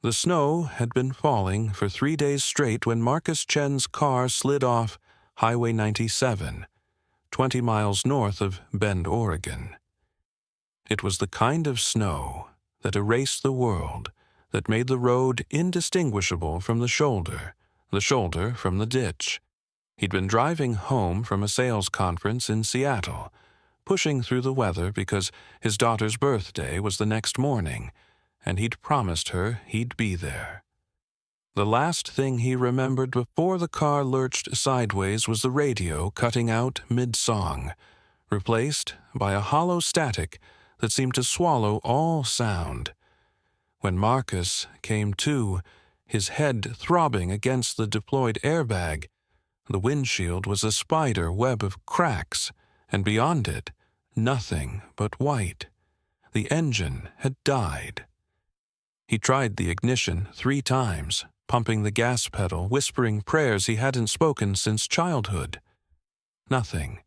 The snow had been falling for 3 days straight when Marcus Chen's car slid off Highway 97, 20 miles north of Bend, Oregon. It was the kind of snow that erased the world, that made the road indistinguishable from the shoulder from the ditch. He'd been driving home from a sales conference in Seattle, pushing through the weather because his daughter's birthday was the next morning, and he'd promised her he'd be there. The last thing he remembered before the car lurched sideways was the radio cutting out mid-song, replaced by a hollow static that seemed to swallow all sound. When Marcus came to, his head throbbing against the deployed airbag, the windshield was a spider web of cracks, and beyond it, nothing but white. The engine had died. He tried the ignition 3 times, pumping the gas pedal, whispering prayers he hadn't spoken since childhood. Nothing.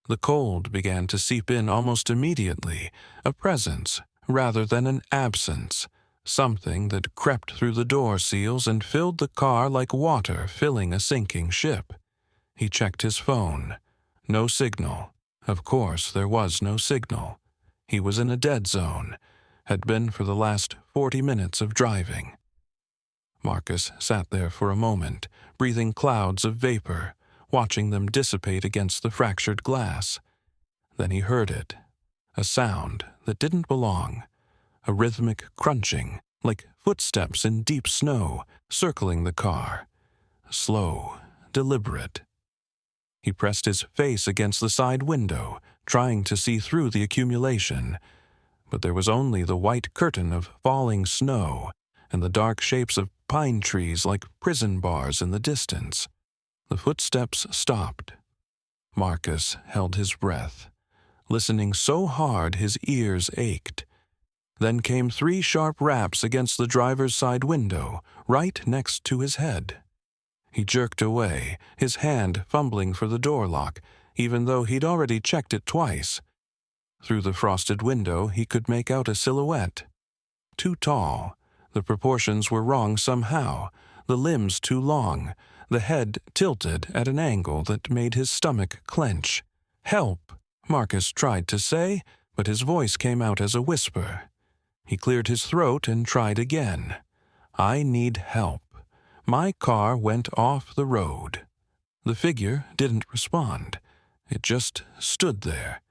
The cold began to seep in almost immediately, a presence rather than an absence, something that crept through the door seals and filled the car like water filling a sinking ship. He checked his phone. No signal. Of course, there was no signal. He was in a dead zone, had been for the last 40 minutes of driving. Marcus sat there for a moment, breathing clouds of vapor, watching them dissipate against the fractured glass. Then he heard it, a sound that didn't belong, a rhythmic crunching, like footsteps in deep snow, circling the car. Slow, deliberate. He pressed his face against the side window, trying to see through the accumulation, but there was only the white curtain of falling snow and the dark shapes of pine trees like prison bars in the distance. The footsteps stopped. Marcus held his breath, listening so hard his ears ached. Then came 3 sharp raps against the driver's side window, right next to his head. He jerked away, his hand fumbling for the door lock, even though he'd already checked it twice. Through the frosted window he could make out a silhouette. Too tall. The proportions were wrong somehow, the limbs too long, the head tilted at an angle that made his stomach clench. "Help," Marcus tried to say, but his voice came out as a whisper. He cleared his throat and tried again. "I need help. My car went off the road." The figure didn't respond. It just stood there.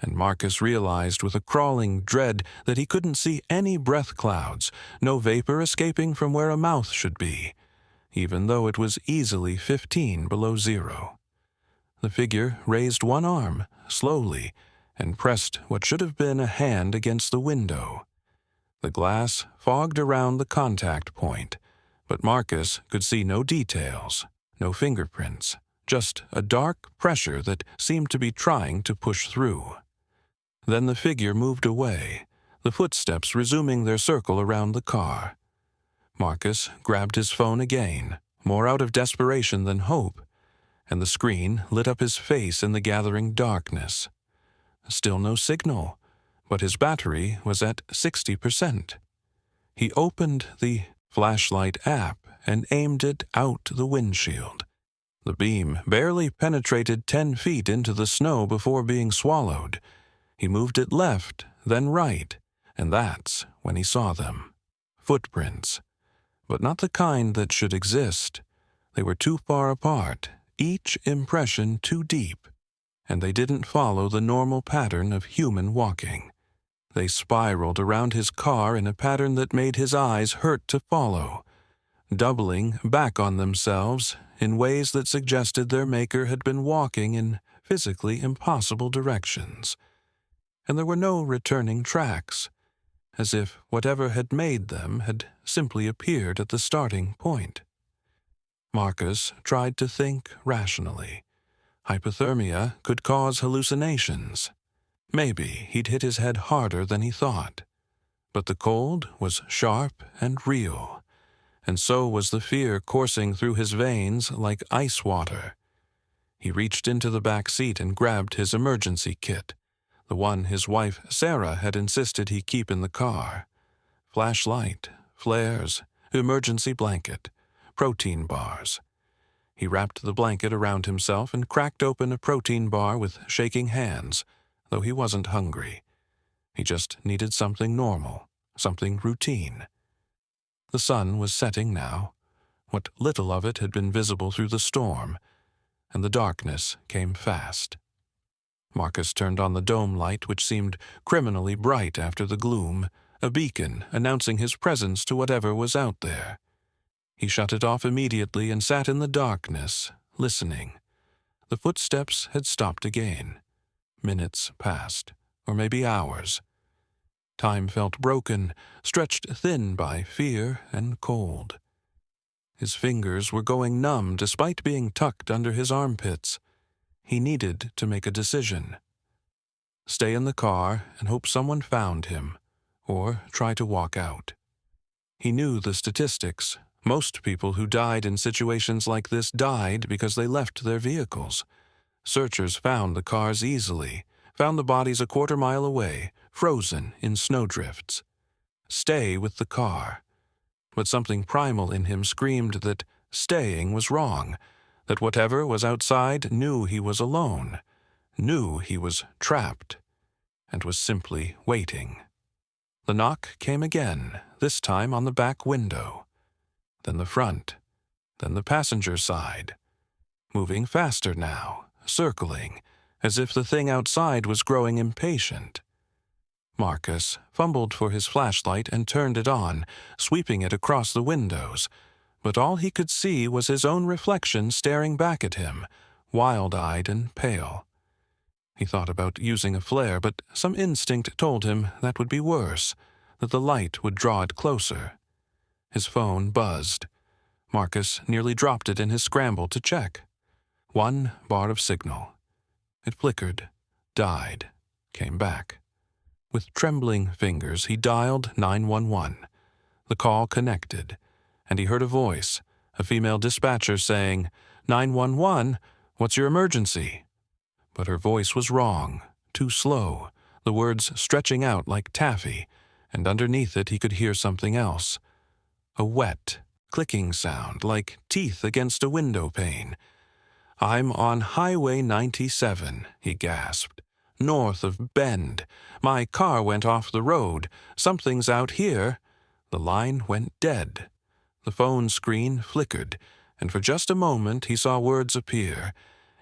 And Marcus realized with a crawling dread that he couldn't see any breath clouds, no vapor escaping from where a mouth should be, even though it was easily 15 below zero. The figure raised one arm, slowly, and pressed what should have been a hand against the window. The glass fogged around the contact point, but Marcus could see no details, no fingerprints, just a dark pressure that seemed to be trying to push through. Then the figure moved away, the footsteps resuming their circle around the car. Marcus grabbed his phone again, more out of desperation than hope, and the screen lit up his face in the gathering darkness. Still no signal, but his battery was at 60%. He opened the flashlight app and aimed it out the windshield. The beam barely penetrated 10 feet into the snow before being swallowed. He moved it left, then right, and that's when he saw them. Footprints. But not the kind that should exist. They were too far apart, each impression too deep, and they didn't follow the normal pattern of human walking. They spiraled around his car in a pattern that made his eyes hurt to follow, doubling back on themselves in ways that suggested their maker had been walking in physically impossible directions. And there were no returning tracks, as if whatever had made them had simply appeared at the starting point. Marcus tried to think rationally. Hypothermia could cause hallucinations. Maybe he'd hit his head harder than he thought. But the cold was sharp and real, and so was the fear coursing through his veins like ice water. He reached into the back seat and grabbed his emergency kit, the one his wife Sarah had insisted he keep in the car. Flashlight, flares, emergency blanket, protein bars. He wrapped the blanket around himself and cracked open a protein bar with shaking hands, though he wasn't hungry. He just needed something normal, something routine. The sun was setting now, what little of it had been visible through the storm, and the darkness came fast. Marcus turned on the dome light, which seemed criminally bright after the gloom, a beacon announcing his presence to whatever was out there. He shut it off immediately and sat in the darkness, listening. The footsteps had stopped again. Minutes passed, or maybe hours. Time felt broken, stretched thin by fear and cold. His fingers were going numb despite being tucked under his armpits. He needed to make a decision. Stay in the car and hope someone found him, or try to walk out. He knew the statistics. Most people who died in situations like this died because they left their vehicles. Searchers found the cars easily, found the bodies a quarter-mile away, frozen in snowdrifts. Stay with the car. But something primal in him screamed that staying was wrong, that whatever was outside knew he was alone, knew he was trapped, and was simply waiting. The knock came again, this time on the back window. Then the front, then the passenger side. Moving faster now, circling, as if the thing outside was growing impatient. Marcus fumbled for his flashlight and turned it on, sweeping it across the windows, but all he could see was his own reflection staring back at him, wild-eyed and pale. He thought about using a flare, but some instinct told him that would be worse, that the light would draw it closer. His phone buzzed. Marcus nearly dropped it in his scramble to check. One bar of signal. It flickered, died, came back. With trembling fingers, he dialed 911. The call connected, and he heard a voice, a female dispatcher saying, "911, what's your emergency?" But her voice was wrong, too slow, the words stretching out like taffy, and underneath it he could hear something else. A wet, clicking sound like teeth against a window pane. "I'm on Highway 97, he gasped. "North of Bend. My car went off the road. Something's out here." The line went dead. The phone screen flickered, and for just a moment he saw words appear.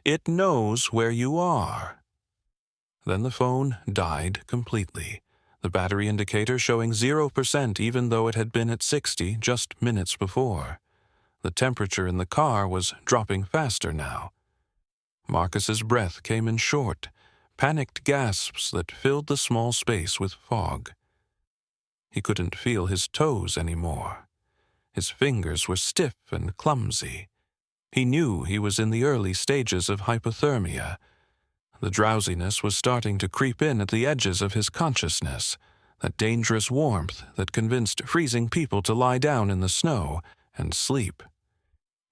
"It knows where you are." Then the phone died completely, the battery indicator showing 0% even though it had been at 60 just minutes before. The temperature in the car was dropping faster now. Marcus's breath came in short, panicked gasps that filled the small space with fog. He couldn't feel his toes anymore. His fingers were stiff and clumsy. He knew he was in the early stages of hypothermia. The drowsiness was starting to creep in at the edges of his consciousness, that dangerous warmth that convinced freezing people to lie down in the snow and sleep.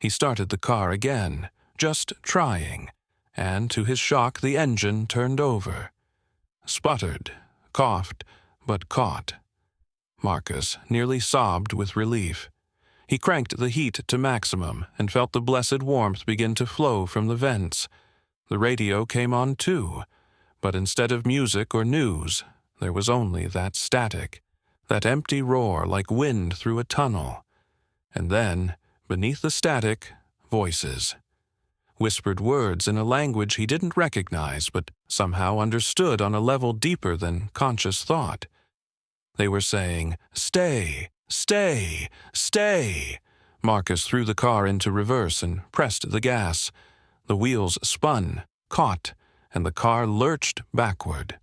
He started the car again, just trying, and to his shock the engine turned over. Sputtered, coughed, but caught. Marcus nearly sobbed with relief. He cranked the heat to maximum and felt the blessed warmth begin to flow from the vents. The radio came on too, but instead of music or news, there was only that static, that empty roar like wind through a tunnel. And then, beneath the static, voices. Whispered words in a language he didn't recognize but somehow understood on a level deeper than conscious thought. They were saying, "Stay, stay, stay." Marcus threw the car into reverse and pressed the gas. The wheels spun, caught, and the car lurched backward.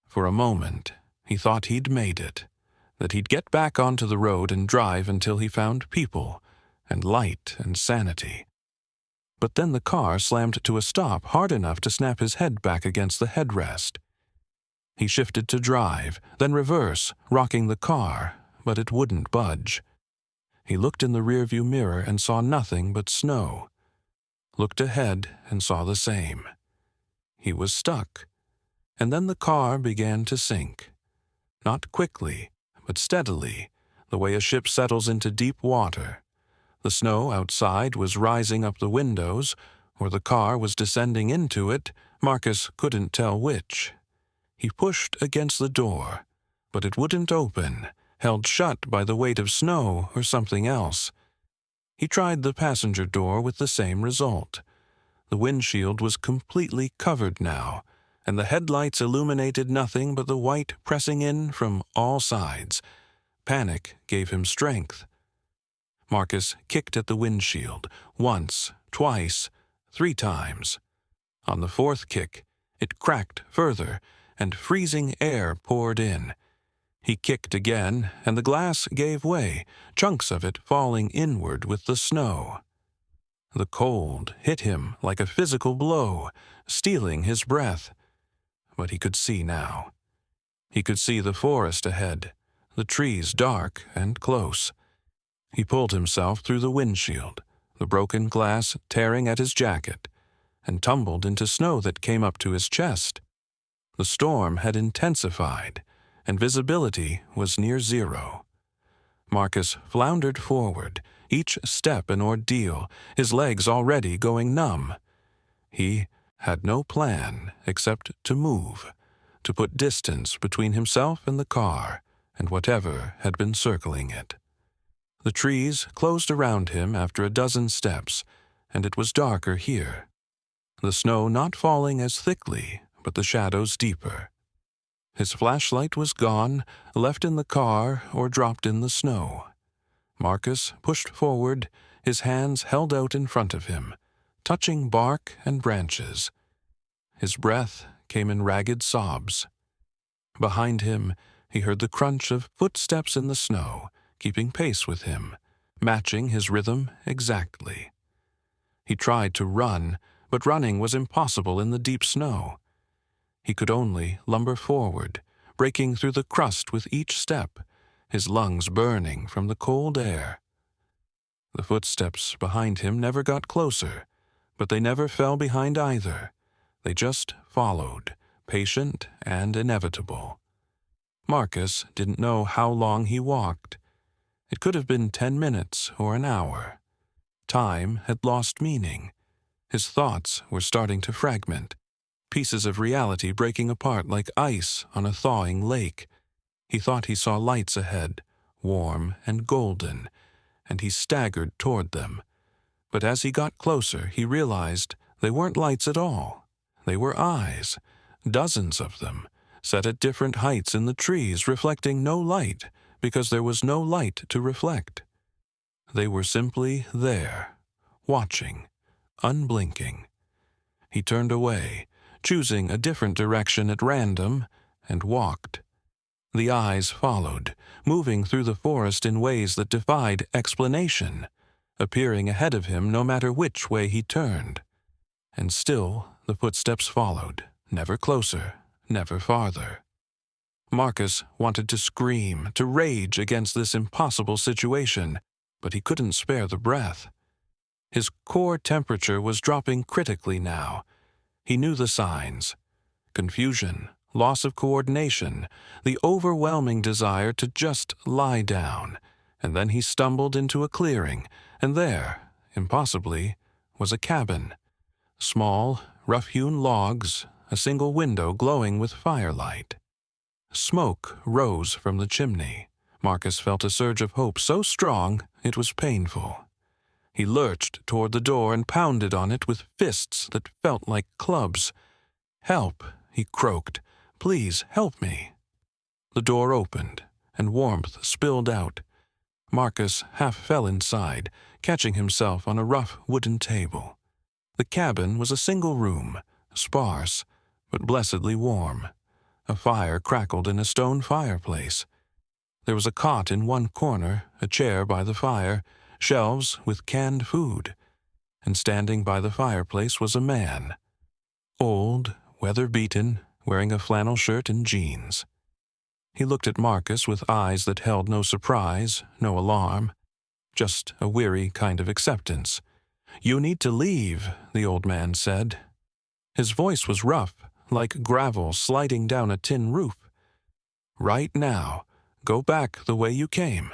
For a moment, he thought he'd made it, that he'd get back onto the road and drive until he found people, and light and sanity. But then the car slammed to a stop hard enough to snap his head back against the headrest. He shifted to drive, then reverse, rocking the car, but it wouldn't budge. He looked in the rearview mirror and saw nothing but snow. Looked ahead and saw the same. He was stuck. And then the car began to sink. Not quickly, but steadily, the way a ship settles into deep water. The snow outside was rising up the windows, or the car was descending into it. Marcus couldn't tell which. He pushed against the door, but it wouldn't open, held shut by the weight of snow or something else. He tried the passenger door with the same result. The windshield was completely covered now, and the headlights illuminated nothing but the white pressing in from all sides. Panic gave him strength. Marcus kicked at the windshield, once, twice, 3 times. On the 4th kick, it cracked further, and freezing air poured in. He kicked again, and the glass gave way, chunks of it falling inward with the snow. The cold hit him like a physical blow, stealing his breath. But he could see now. He could see the forest ahead, the trees dark and close. He pulled himself through the windshield, the broken glass tearing at his jacket, and tumbled into snow that came up to his chest. The storm had intensified, and visibility was near zero. Marcus floundered forward, each step an ordeal, his legs already going numb. He had no plan except to move, to put distance between himself and the car and whatever had been circling it. The trees closed around him after a dozen steps, and it was darker here. The snow not falling as thickly, but the shadows deeper. His flashlight was gone, left in the car or dropped in the snow. Marcus pushed forward, his hands held out in front of him, touching bark and branches. His breath came in ragged sobs. Behind him, he heard the crunch of footsteps in the snow, keeping pace with him, matching his rhythm exactly. He tried to run, but running was impossible in the deep snow. He could only lumber forward, breaking through the crust with each step, his lungs burning from the cold air. The footsteps behind him never got closer, but they never fell behind either. They just followed, patient and inevitable. Marcus didn't know how long he walked. It could have been 10 minutes or an hour. Time had lost meaning. His thoughts were starting to fragment, pieces of reality breaking apart like ice on a thawing lake. He thought he saw lights ahead, warm and golden, and he staggered toward them. But as he got closer, he realized they weren't lights at all. They were eyes, dozens of them, set at different heights in the trees, reflecting no light, because there was no light to reflect. They were simply there, watching, unblinking. He turned away, choosing a different direction at random, and walked. The eyes followed, moving through the forest in ways that defied explanation, appearing ahead of him no matter which way he turned. And still the footsteps followed, never closer, never farther. Marcus wanted to scream, to rage against this impossible situation, but he couldn't spare the breath. His core temperature was dropping critically now. He knew the signs: confusion, loss of coordination, the overwhelming desire to just lie down. And then he stumbled into a clearing, and there, impossibly, was a cabin. Small, rough-hewn logs, a single window glowing with firelight. Smoke rose from the chimney. Marcus felt a surge of hope so strong it was painful. He lurched toward the door and pounded on it with fists that felt like clubs. "Help," he croaked. "Please, help me." The door opened, and warmth spilled out. Marcus half fell inside, catching himself on a rough wooden table. The cabin was a single room, sparse, but blessedly warm. A fire crackled in a stone fireplace. There was a cot in one corner, a chair by the fire, shelves with canned food, and standing by the fireplace was a man. Old, weather-beaten, wearing a flannel shirt and jeans. He looked at Marcus with eyes that held no surprise, no alarm, just a weary kind of acceptance. "You need to leave," the old man said. His voice was rough, like gravel sliding down a tin roof. "Right now. Go back the way you came."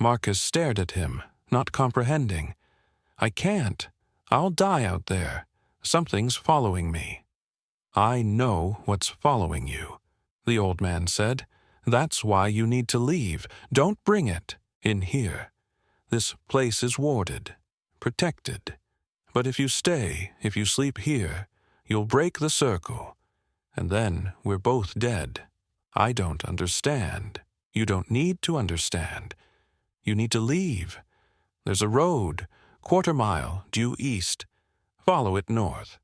Marcus stared at him, not comprehending. "I can't. I'll die out there. Something's following me." "I know what's following you," the old man said. "That's why you need to leave. Don't bring it in here. This place is warded, protected. But if you stay, if you sleep here, you'll break the circle. And then we're both dead. I don't understand. You don't need to understand. You need to leave. There's a road, quarter-mile due east. Follow it north.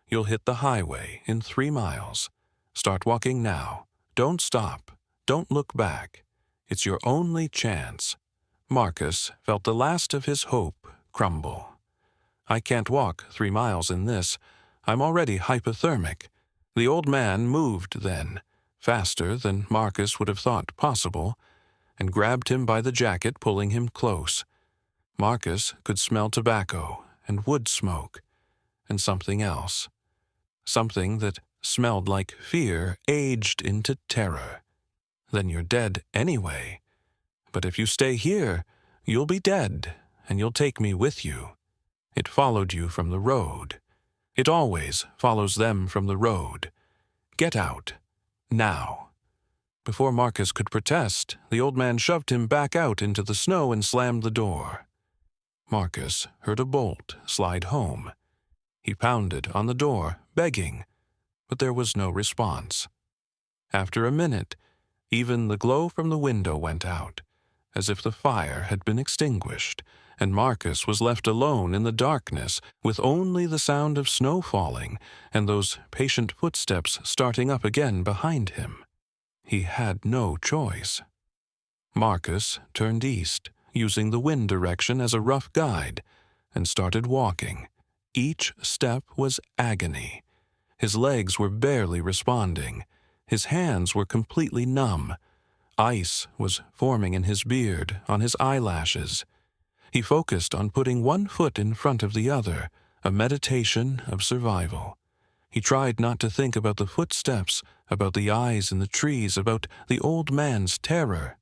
You'll hit the highway in 3 miles. Start walking now. Don't stop. Don't look back. It's your only chance." Marcus felt the last of his hope crumble. "I can't walk 3 miles in this. I'm already hypothermic." The old man moved then, faster than Marcus would have thought possible, and grabbed him by the jacket, pulling him close. Marcus could smell tobacco and wood smoke, and something else. Something that smelled like fear aged into terror. "Then you're dead anyway. But if you stay here, you'll be dead, and you'll take me with you. It followed you from the road. It always follows them from the road. Get out. Now." Before Marcus could protest, the old man shoved him back out into the snow and slammed the door. Marcus heard a bolt slide home. He pounded on the door, begging, but there was no response. After a minute, even the glow from the window went out, as if the fire had been extinguished, and Marcus was left alone in the darkness with only the sound of snow falling and those patient footsteps starting up again behind him. He had no choice. Marcus turned east, using the wind direction as a rough guide, and started walking. Each step was agony. His legs were barely responding. His hands were completely numb. Ice was forming in his beard, on his eyelashes. He focused on putting one foot in front of the other, a meditation of survival. He tried not to think about the footsteps, about the eyes in the trees, about the old man's terror.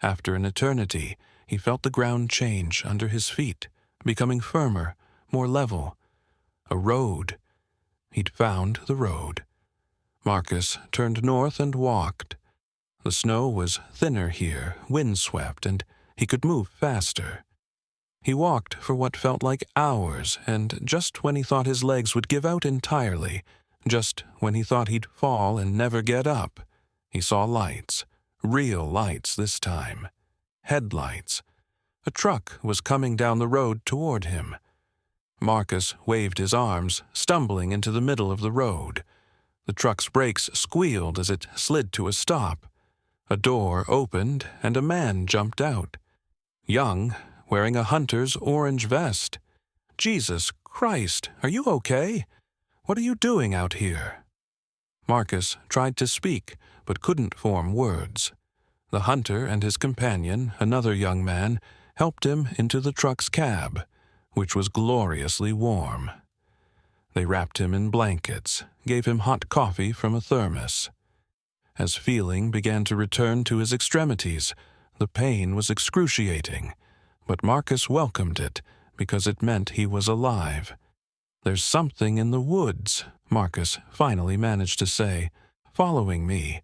After an eternity, he felt the ground change under his feet, becoming firmer, more level. A road. He'd found the road. Marcus turned north and walked. The snow was thinner here, windswept, and he could move faster. He walked for what felt like hours, and just when he thought his legs would give out entirely, just when he thought he'd fall and never get up, he saw lights, real lights this time. Headlights. A truck was coming down the road toward him. Marcus waved his arms, stumbling into the middle of the road. The truck's brakes squealed as it slid to a stop. A door opened, and a man jumped out. Young, wearing a hunter's orange vest. "Jesus Christ, are you okay? What are you doing out here?" Marcus tried to speak, but couldn't form words. The hunter and his companion, another young man, helped him into the truck's cab, which was gloriously warm. They wrapped him in blankets, gave him hot coffee from a thermos. As feeling began to return to his extremities, the pain was excruciating, but Marcus welcomed it because it meant he was alive. "There's something in the woods," Marcus finally managed to say, "following me.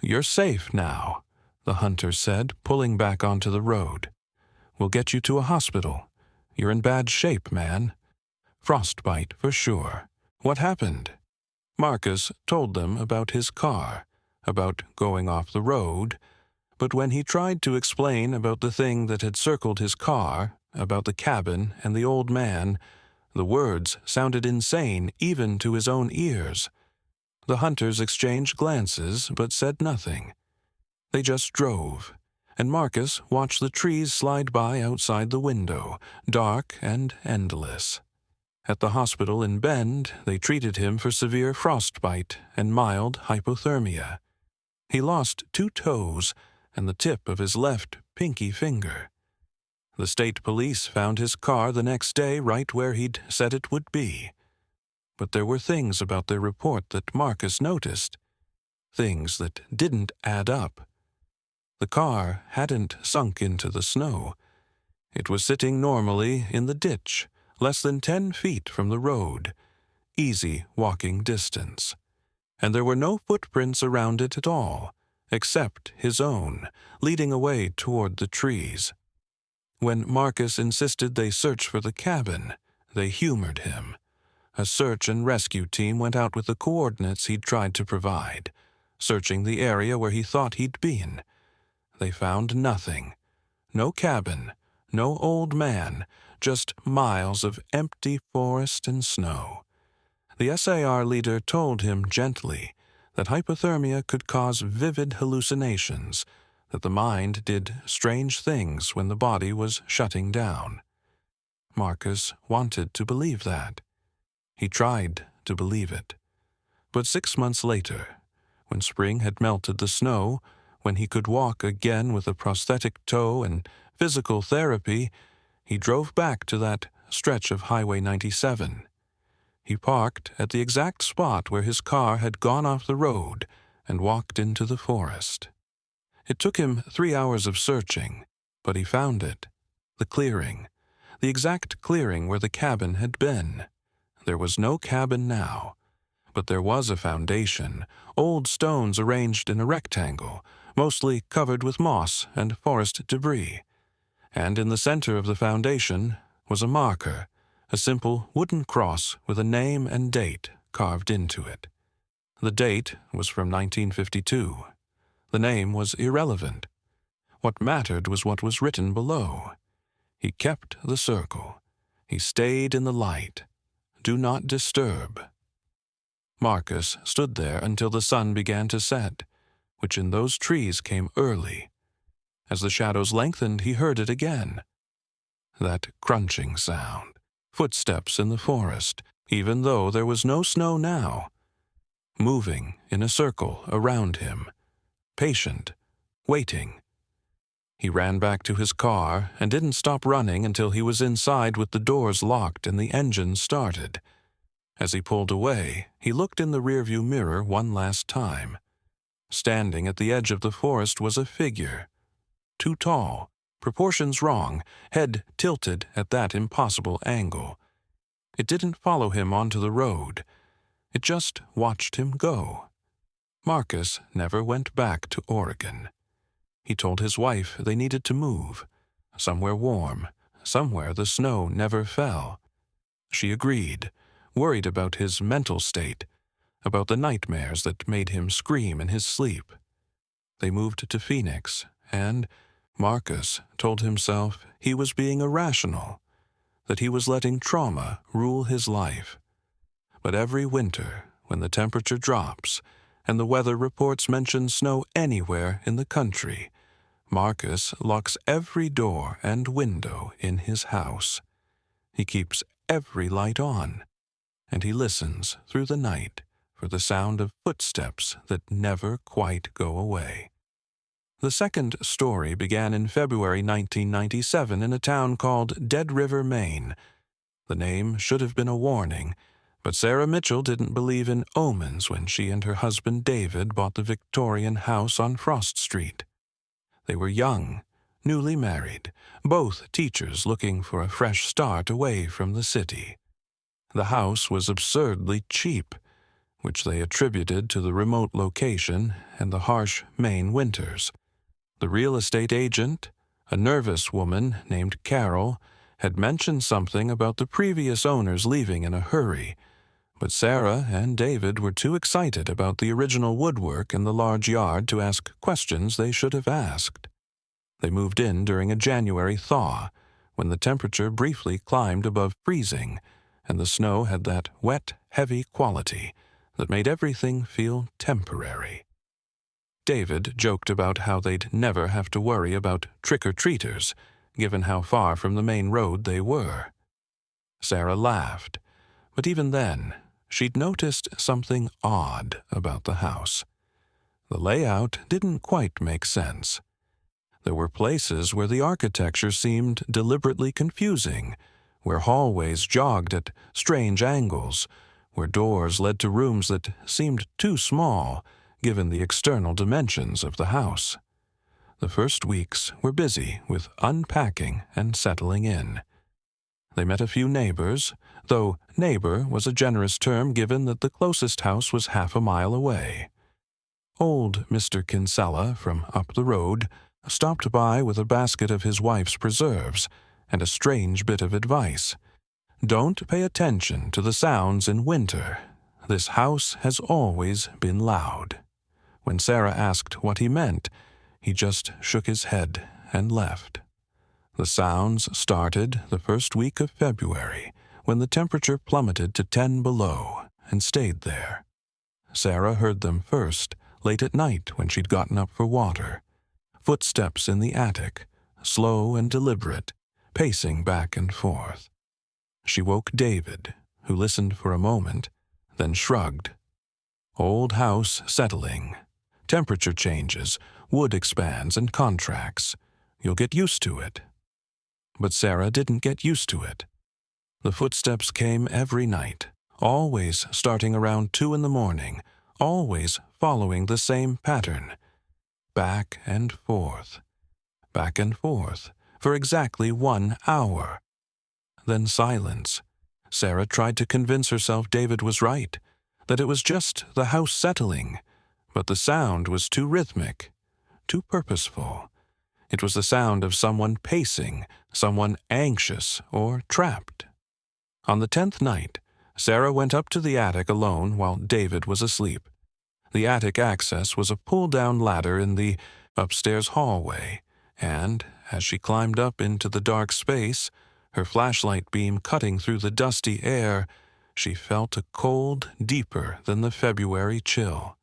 You're safe now," the hunter said, pulling back onto the road. "We'll get you to a hospital. You're in bad shape, man. Frostbite for sure. What happened?" Marcus told them about his car, about going off the road, but when he tried to explain about the thing that had circled his car, about the cabin and the old man, the words sounded insane even to his own ears. The hunters exchanged glances but said nothing. They just drove, and Marcus watched the trees slide by outside the window, dark and endless. At the hospital in Bend, they treated him for severe frostbite and mild hypothermia. He lost 2 toes and the tip of his left pinky finger. The state police found his car the next day right where he'd said it would be. But there were things about their report that Marcus noticed, things that didn't add up. The car hadn't sunk into the snow. It was sitting normally in the ditch, less than 10 feet from the road, easy walking distance. And there were no footprints around it at all, except his own, leading away toward the trees. When Marcus insisted they search for the cabin, they humored him. A search and rescue team went out with the coordinates he'd tried to provide, searching the area where he thought he'd been. They found nothing. No cabin, no old man, just miles of empty forest and snow. The SAR leader told him gently that hypothermia could cause vivid hallucinations, that the mind did strange things when the body was shutting down. Marcus wanted to believe that. He tried to believe it. But 6 months later, when spring had melted the snow, when he could walk again with a prosthetic toe and physical therapy, he drove back to that stretch of Highway 97. He parked at the exact spot where his car had gone off the road and walked into the forest. It took him 3 hours of searching, but he found it. The clearing. The exact clearing where the cabin had been. There was no cabin now, but there was a foundation, old stones arranged in a rectangle, mostly covered with moss and forest debris. And in the center of the foundation was a marker, a simple wooden cross with a name and date carved into it. The date was from 1952. The name was irrelevant. What mattered was what was written below. He kept the circle. He stayed in the light. Do not disturb. Marcus stood there until the sun began to set, which in those trees came early. As the shadows lengthened, he heard it again. That crunching sound. Footsteps in the forest, even though there was no snow now. Moving in a circle around him. Patient. Waiting. He ran back to his car and didn't stop running until he was inside with the doors locked and the engine started. As he pulled away, he looked in the rearview mirror one last time. Standing at the edge of the forest was a figure. Too tall, proportions wrong, head tilted at that impossible angle. It didn't follow him onto the road. It just watched him go. Marcus never went back to Oregon. He told his wife they needed to move. Somewhere warm, somewhere the snow never fell. She agreed, worried about his mental state, about the nightmares that made him scream in his sleep. They moved to Phoenix, and Marcus told himself he was being irrational, that he was letting trauma rule his life. But every winter, when the temperature drops and the weather reports mention snow anywhere in the country, Marcus locks every door and window in his house. He keeps every light on, and he listens through the night for the sound of footsteps that never quite go away. The second story began in February 1997 in a town called Dead River, Maine. The name should have been a warning, but Sarah Mitchell didn't believe in omens when she and her husband David bought the Victorian house on Frost Street. They were young, newly married, both teachers looking for a fresh start away from the city. The house was absurdly cheap, which they attributed to the remote location and the harsh Maine winters. The real estate agent, a nervous woman named Carol, had mentioned something about the previous owners leaving in a hurry, but Sarah and David were too excited about the original woodwork in the large yard to ask questions they should have asked. They moved in during a January thaw, when the temperature briefly climbed above freezing, and the snow had that wet, heavy quality that made everything feel temporary. David joked about how they'd never have to worry about trick-or-treaters, given how far from the main road they were. Sarah laughed, but even then, she'd noticed something odd about the house. The layout didn't quite make sense. There were places where the architecture seemed deliberately confusing, where hallways jogged at strange angles, where doors led to rooms that seemed too small, given the external dimensions of the house. The first weeks were busy with unpacking and settling in. They met a few neighbors, though neighbor was a generous term given that the closest house was half a mile away. Old Mr. Kinsella from up the road stopped by with a basket of his wife's preserves and a strange bit of advice. Don't pay attention to the sounds in winter. This house has always been loud. When Sarah asked what he meant, he just shook his head and left. The sounds started the first week of February, when the temperature plummeted to 10 below and stayed there. Sarah heard them first, late at night when she'd gotten up for water. Footsteps in the attic, slow and deliberate, pacing back and forth. She woke David, who listened for a moment, then shrugged. Old house settling. Temperature changes, wood expands and contracts. You'll get used to it. But Sarah didn't get used to it. The footsteps came every night, always starting around 2 in the morning, always following the same pattern. Back and forth, for exactly 1 hour. Then silence. Sarah tried to convince herself David was right, that it was just the house settling, but the sound was too rhythmic, too purposeful. It was the sound of someone pacing, someone anxious or trapped. On the 10th night, Sarah went up to the attic alone while David was asleep. The attic access was a pull-down ladder in the upstairs hallway, and, as she climbed up into the dark space, her flashlight beam cutting through the dusty air, she felt a cold deeper than the February chill.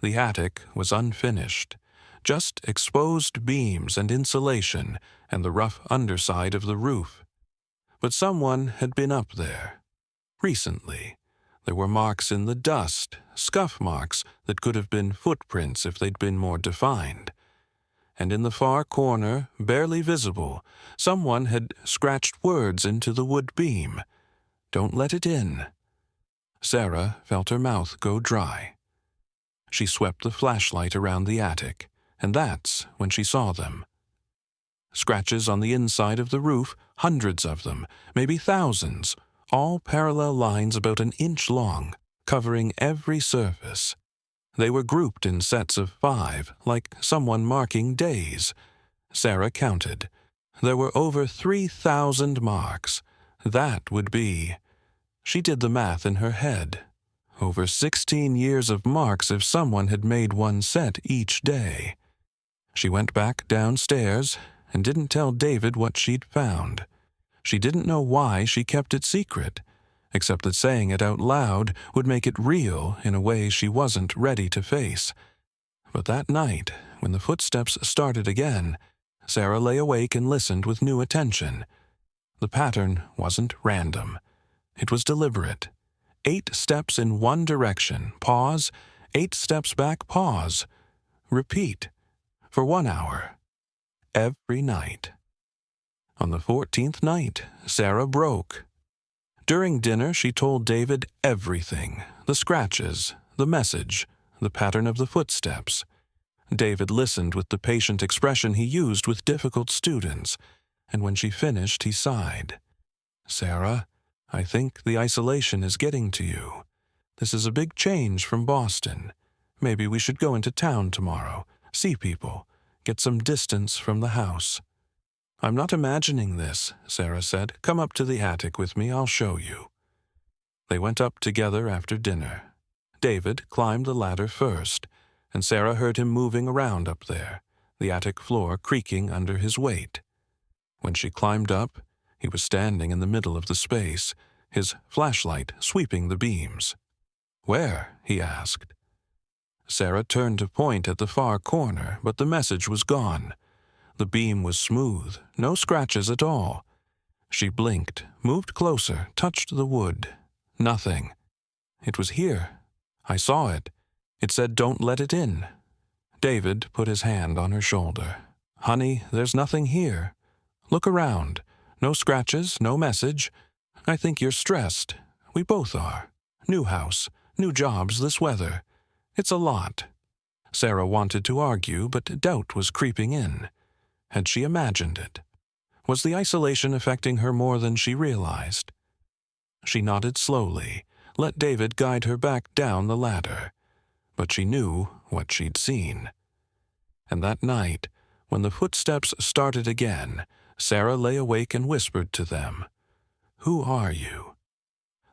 The attic was unfinished, just exposed beams and insulation and the rough underside of the roof. But someone had been up there. Recently, there were marks in the dust, scuff marks that could have been footprints if they'd been more defined. And in the far corner, barely visible, someone had scratched words into the wood beam. Don't let it in. Sarah felt her mouth go dry. She swept the flashlight around the attic, and that's when she saw them. Scratches on the inside of the roof, hundreds of them, maybe thousands, all parallel lines about an inch long, covering every surface. They were grouped in sets of 5, like someone marking days. Sarah counted. There were over 3,000 marks. That would be... She did the math in her head. Over 16 years of marks if someone had made one set each day. She went back downstairs and didn't tell David what she'd found. She didn't know why she kept it secret, except that saying it out loud would make it real in a way she wasn't ready to face. But that night, when the footsteps started again, Sarah lay awake and listened with new attention. The pattern wasn't random. It was deliberate. 8 steps in one direction, pause, 8 steps back, pause. Repeat. For 1 hour. Every night. On the 14th night, Sarah broke. During dinner, she told David everything, the scratches, the message, the pattern of the footsteps. David listened with the patient expression he used with difficult students, and when she finished, he sighed. "Sarah, I think the isolation is getting to you. This is a big change from Boston. Maybe we should go into town tomorrow, see people, get some distance from the house." "I'm not imagining this," Sarah said. "Come up to the attic with me, I'll show you." They went up together after dinner. David climbed the ladder first, and Sarah heard him moving around up there, the attic floor creaking under his weight. When she climbed up, he was standing in the middle of the space, his flashlight sweeping the beams. "Where?" he asked. Sarah turned to point at the far corner, but the message was gone. The beam was smooth, no scratches at all. She blinked, moved closer, touched the wood. Nothing. "It was here. I saw it. It said don't let it in." David put his hand on her shoulder. "Honey, there's nothing here. Look around. No scratches, no message. I think you're stressed. We both are. New house, new jobs, this weather. It's a lot." Sarah wanted to argue, but doubt was creeping in. Had she imagined it? Was the isolation affecting her more than she realized? She nodded slowly, let David guide her back down the ladder. But she knew what she'd seen. And that night, when the footsteps started again, Sarah lay awake and whispered to them, "Who are you?"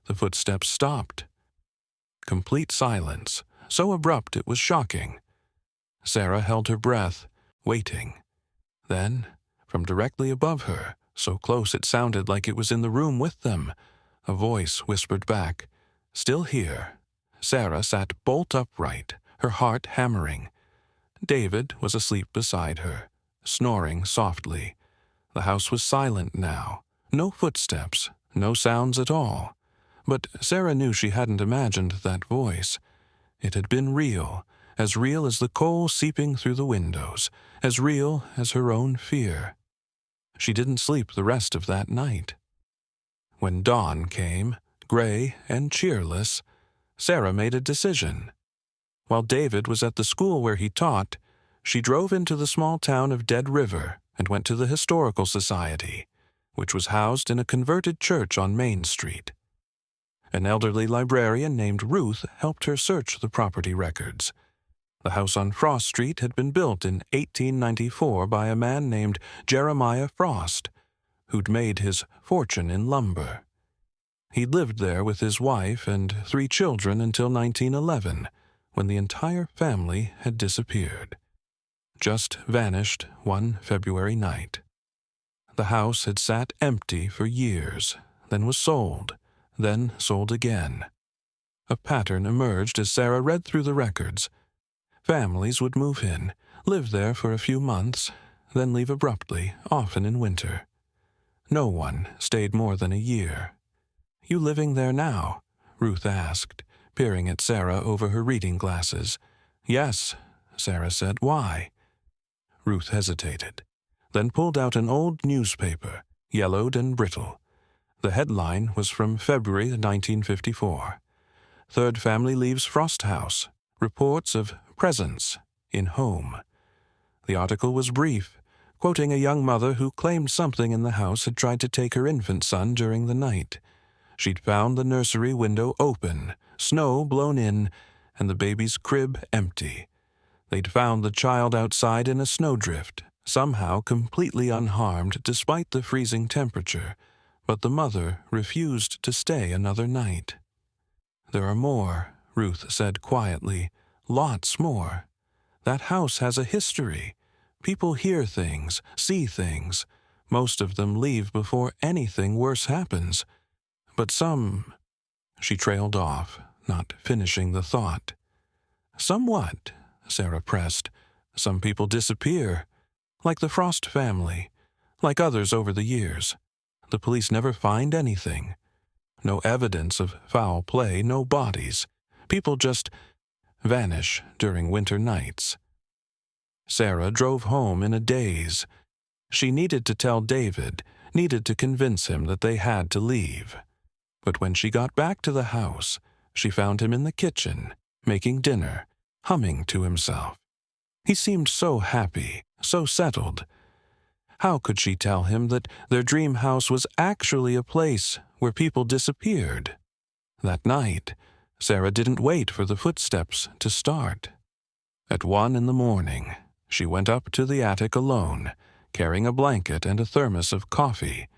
The footsteps stopped. Complete silence, so abrupt it was shocking. Sarah held her breath, waiting. Then, from directly above her, so close it sounded like it was in the room with them, a voice whispered back, "Still here." Sarah sat bolt upright, her heart hammering. David was asleep beside her, snoring softly. The house was silent now. No footsteps, no sounds at all. But Sarah knew she hadn't imagined that voice. It had been real as the coal seeping through the windows, as real as her own fear. She didn't sleep the rest of that night. When dawn came, gray and cheerless, Sarah made a decision. While David was at the school where he taught, she drove into the small town of Dead River and went to the Historical Society, which was housed in a converted church on Main Street. An elderly librarian named Ruth helped her search the property records. The house on Frost Street had been built in 1894 by a man named Jeremiah Frost, who'd made his fortune in lumber. He'd lived there with his wife and 3 children until 1911, when the entire family had disappeared. Just vanished one February night. The house had sat empty for years, then was sold, then sold again. A pattern emerged as Sarah read through the records. Families would move in, live there for a few months, then leave abruptly, often in winter. No one stayed more than a year. "You living there now?" Ruth asked, peering at Sarah over her reading glasses. "Yes," Sarah said. "Why?" Ruth hesitated, then pulled out an old newspaper, yellowed and brittle. The headline was from February 1954. "Third family leaves Frost House. Reports of presence in home." The article was brief, quoting a young mother who claimed something in the house had tried to take her infant son during the night. She'd found the nursery window open, snow blown in, and the baby's crib empty. They'd found the child outside in a snowdrift, somehow completely unharmed despite the freezing temperature, but the mother refused to stay another night. "There are more," Ruth said quietly. "Lots more. That house has a history. People hear things, see things. Most of them leave before anything worse happens. But some—" She trailed off, not finishing the thought. "Some what?" Sarah pressed. "Some people disappear. Like the Frost family. Like others over the years. The police never find anything. No evidence of foul play, no bodies. People just vanish during winter nights." Sarah drove home in a daze. She needed to tell David, needed to convince him that they had to leave. But when she got back to the house, she found him in the kitchen, making dinner, humming to himself. He seemed so happy, so settled. How could she tell him that their dream house was actually a place where people disappeared? That night, Sarah didn't wait for the footsteps to start. At 1 in the morning, she went up to the attic alone, carrying a blanket and a thermos of coffee.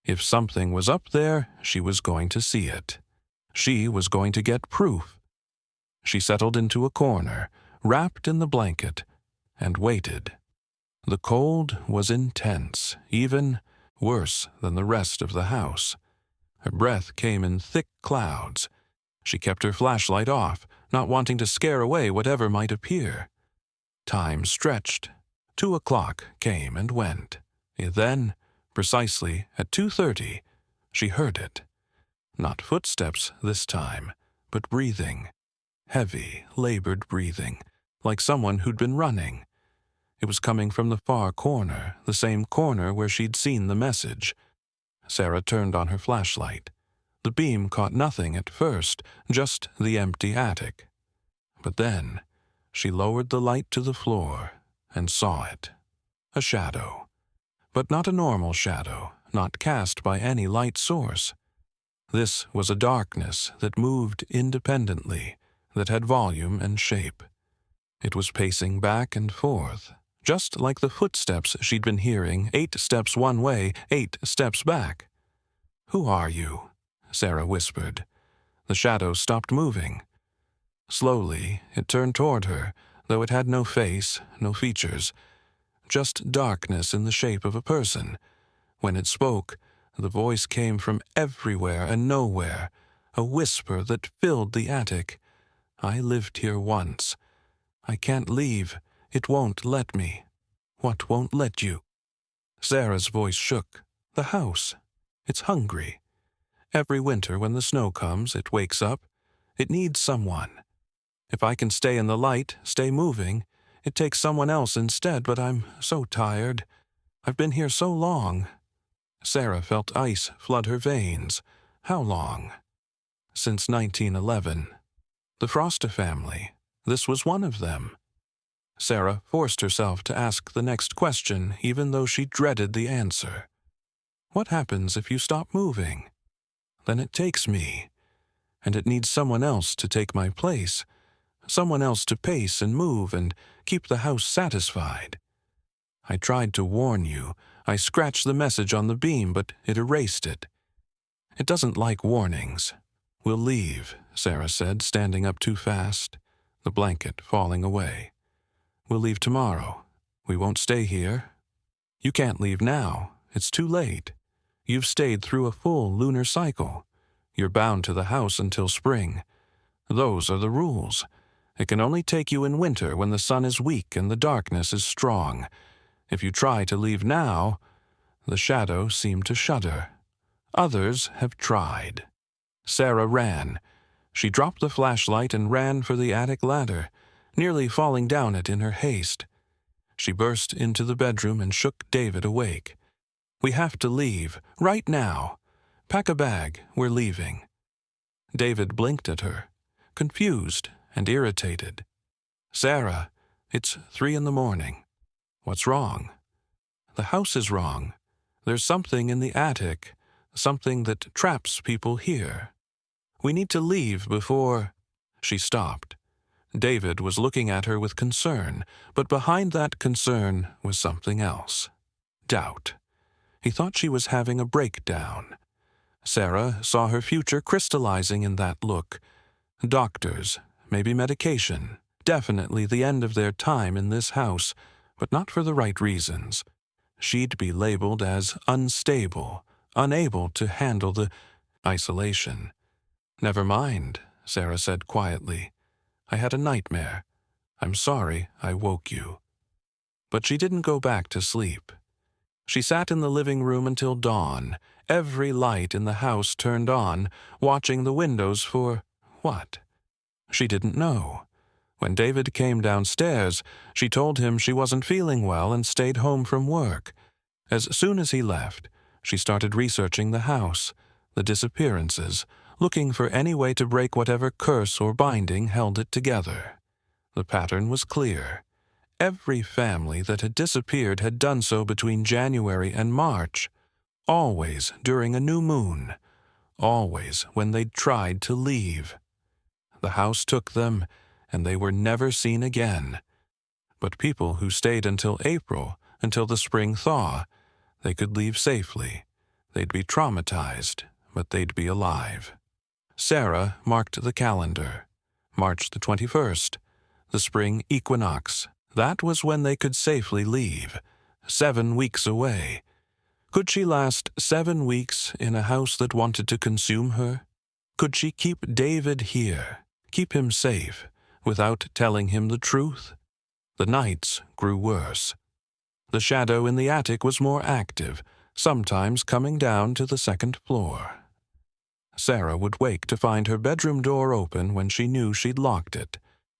If something was up there, she was going to see it. She was going to get proof. She settled into a corner, wrapped in the blanket, and waited. The cold was intense, even worse than the rest of the house. Her breath came in thick clouds. She kept her flashlight off, not wanting to scare away whatever might appear. Time stretched. 2 o'clock came and went. Then, precisely at 2:30, she heard it. Not footsteps this time, but breathing. Heavy, labored breathing, like someone who'd been running. It was coming from the far corner, the same corner where she'd seen the message. Sarah turned on her flashlight. The beam caught nothing at first, just the empty attic. But then, She lowered the light to the floor and saw it. A shadow. But not a normal shadow, not cast by any light source. This was a darkness that moved independently, that had volume and shape. It was pacing back and forth, just like the footsteps she'd been hearing, 8 steps one way, 8 steps back. "Who are you?" Sarah whispered. The shadow stopped moving. Slowly, it turned toward her, though it had no face, no features, just darkness in the shape of a person. When it spoke, the voice came from everywhere and nowhere, a whisper that filled the attic. "I lived here once. I can't leave. It won't let me." "What won't let you?" Sarah's voice shook. "The house. It's hungry. Every winter when the snow comes, it wakes up. It needs someone. If I can stay in the light, stay moving, it takes someone else instead, but I'm so tired. I've been here so long." Sarah felt ice flood her veins. How long? Since 1911. The Frosta family. This was one of them. Sarah forced herself to ask the next question, even though she dreaded the answer. "What happens if you stop moving?" "Then it takes me. And it needs someone else to take my place. Someone else to pace and move and keep the house satisfied. I tried to warn you. I scratched the message on the beam, but it erased it. It doesn't like warnings." "We'll leave," Sarah said, standing up too fast, the blanket falling away. "We'll leave tomorrow. We won't stay here." "You can't leave now. It's too late. You've stayed through a full lunar cycle. You're bound to the house until spring. Those are the rules. It can only take you in winter when the sun is weak and the darkness is strong. If you try to leave now," the shadow seemed to shudder. "Others have tried." Sarah ran. She dropped the flashlight and ran for the attic ladder, nearly falling down it in her haste. She burst into the bedroom and shook David awake. "We have to leave, right now. Pack a bag, we're leaving." David blinked at her, confused and irritated. "Sarah, it's 3 a.m. What's wrong?" "The house is wrong. There's something in the attic, something that traps people here. We need to leave before—" She stopped. David was looking at her with concern, but behind that concern was something else. Doubt. He thought she was having a breakdown. Sarah saw her future crystallizing in that look. Doctors, maybe medication, definitely the end of their time in this house, but not for the right reasons. She'd be labeled as unstable, unable to handle the isolation. "Never mind," Sarah said quietly. "I had a nightmare. I'm sorry I woke you." But she didn't go back to sleep. She sat in the living room until dawn, every light in the house turned on, watching the windows for what? She didn't know. When David came downstairs, she told him she wasn't feeling well and stayed home from work. As soon as he left, she started researching the house, the disappearances, looking for any way to break whatever curse or binding held it together. The pattern was clear. Every family that had disappeared had done so between January and March, always during a new moon, always when they'd tried to leave. The house took them, and they were never seen again. But people who stayed until April, until the spring thaw, they could leave safely. They'd be traumatized, but they'd be alive. Sarah marked the calendar. March the 21st, the spring equinox. That was when they could safely leave. 7 weeks away. Could she last 7 weeks in a house that wanted to consume her? Could she keep David here, keep him safe, without telling him the truth? The nights grew worse. The shadow in the attic was more active, sometimes coming down to the 2nd floor. Sarah would wake to find her bedroom door open when she knew she'd locked it,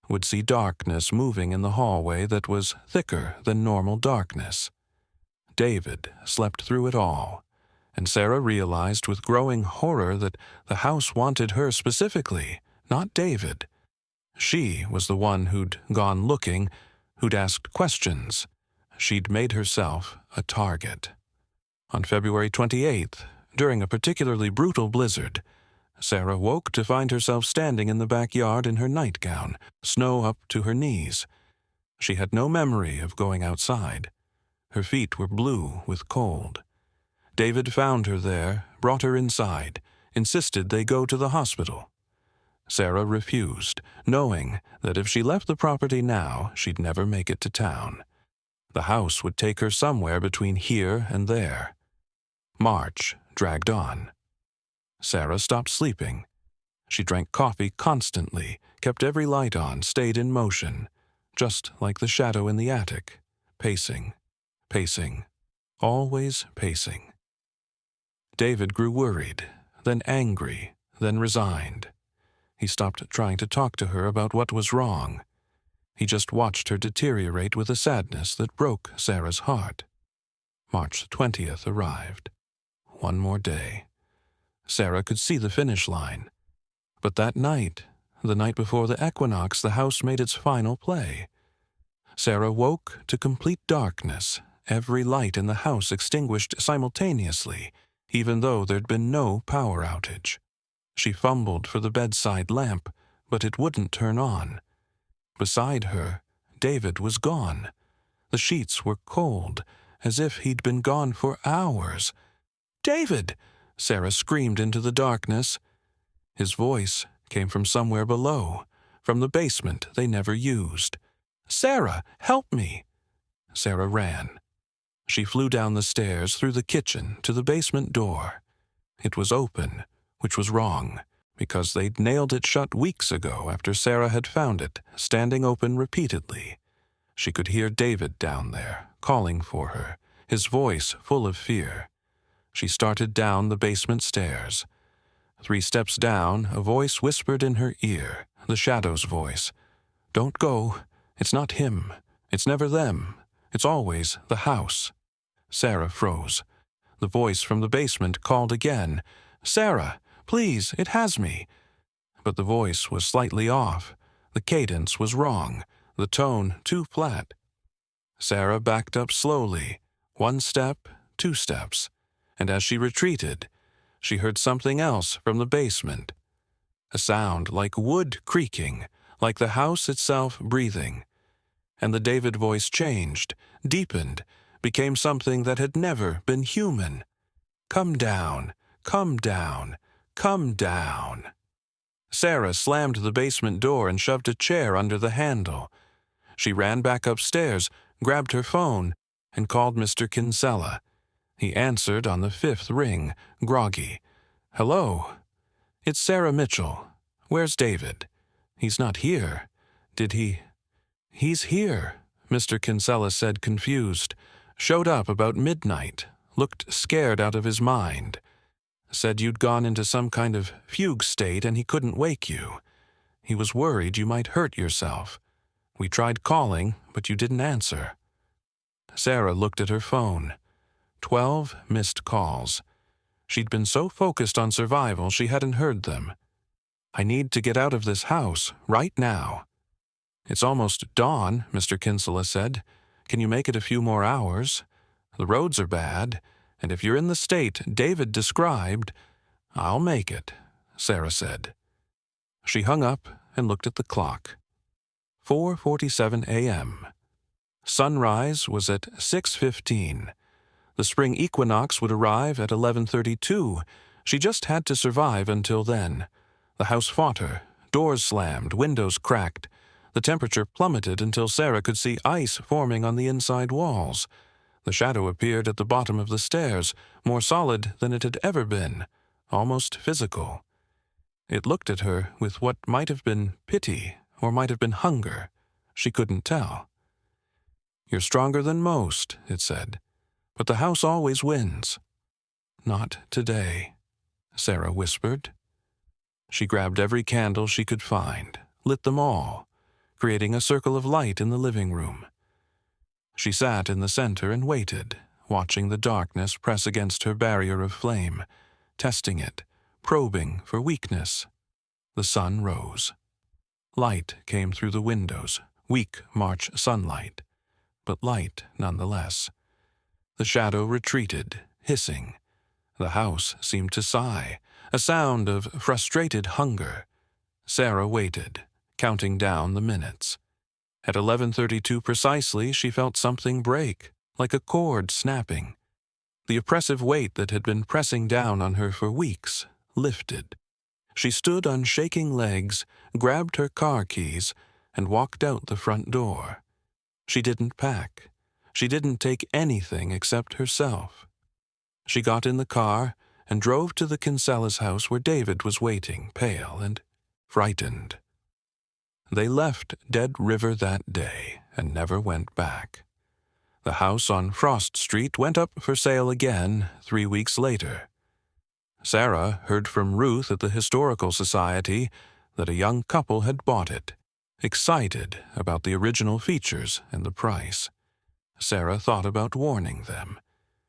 would see darkness moving in the hallway that was thicker than normal darkness. David slept through it all, and Sarah realized with growing horror that the house wanted her specifically, not David. She was the one who'd gone looking, who'd asked questions. She'd made herself a target. On February 28th, during a particularly brutal blizzard, Sarah woke to find herself standing in the backyard in her nightgown, snow up to her knees. She had no memory of going outside. Her feet were blue with cold. David found her there, brought her inside, insisted they go to the hospital. Sarah refused, knowing that if she left the property now, she'd never make it to town. The house would take her somewhere between here and there. March dragged on. Sarah stopped sleeping. She drank coffee constantly, kept every light on, stayed in motion, just like the shadow in the attic, pacing, pacing, always pacing. David grew worried, then angry, then resigned. He stopped trying to talk to her about what was wrong. He just watched her deteriorate with a sadness that broke Sarah's heart. March 20th arrived. One more day. Sarah could see the finish line. But that night, the night before the equinox, the house made its final play. Sarah woke to complete darkness, every light in the house extinguished simultaneously, even though there'd been no power outage. She fumbled for the bedside lamp, but it wouldn't turn on. Beside her, David was gone. The sheets were cold, as if he'd been gone for hours. "David!" Sarah screamed into the darkness. His voice came from somewhere below, from the basement they never used. "Sarah, help me!" Sarah ran. She flew down the stairs, through the kitchen, to the basement door. It was open, which was wrong, because they'd nailed it shut weeks ago after Sarah had found it, standing open repeatedly. She could hear David down there, calling for her, his voice full of fear. She started down the basement stairs. 3 steps down, a voice whispered in her ear, the shadow's voice. "Don't go. It's not him. It's never them. It's always the house." Sarah froze. The voice from the basement called again. "Sarah, please, it has me." But the voice was slightly off. The cadence was wrong, the tone too flat. Sarah backed up slowly, 1 step, 2 steps, and as she retreated, she heard something else from the basement. A sound like wood creaking, like the house itself breathing. And the David voice changed, deepened, became something that had never been human. "Come down, come down, come down." Sarah slammed the basement door and shoved a chair under the handle. She ran back upstairs, grabbed her phone, and called Mr. Kinsella. He answered on the 5th ring, groggy. "Hello? It's Sarah Mitchell. Where's David? He's not here. Did he?" "He's here," Mr. Kinsella said, confused. "Showed up about midnight. Looked scared out of his mind. Said you'd gone into some kind of fugue state and he couldn't wake you. He was worried you might hurt yourself. We tried calling, but you didn't answer." Sarah looked at her phone. 12 missed calls. She'd been so focused on survival she hadn't heard them. "I need to get out of this house, right now." "It's almost dawn," Mr. Kinsella said. "Can you make it a few more hours? The roads are bad, and if you're in the state David described—" "I'll make it," Sarah said. She hung up and looked at the clock. 4:47 a.m. Sunrise was at 6:15. The spring equinox would arrive at 11:32. She just had to survive until then. The house fought her. Doors slammed, windows cracked. The temperature plummeted until Sarah could see ice forming on the inside walls. The shadow appeared at the bottom of the stairs, more solid than it had ever been, almost physical. It looked at her with what might have been pity or might have been hunger. She couldn't tell. "You're stronger than most," it said, "but the house always wins." "Not today," Sarah whispered. She grabbed every candle she could find, lit them all, creating a circle of light in the living room. She sat in the center and waited, watching the darkness press against her barrier of flame, testing it, probing for weakness. The sun rose. Light came through the windows, weak March sunlight, but light nonetheless. The shadow retreated, hissing. The house seemed to sigh, a sound of frustrated hunger. Sarah waited, counting down the minutes. At 11:32 precisely, she felt something break, like a cord snapping. The oppressive weight that had been pressing down on her for weeks lifted. She stood on shaking legs, grabbed her car keys, and walked out the front door. She didn't pack. She didn't take anything except herself. She got in the car and drove to the Kinsella's house where David was waiting, pale and frightened. They left Dead River that day and never went back. The house on Frost Street went up for sale again 3 weeks later. Sarah heard from Ruth at the Historical Society that a young couple had bought it, excited about the original features and the price. Sarah thought about warning them.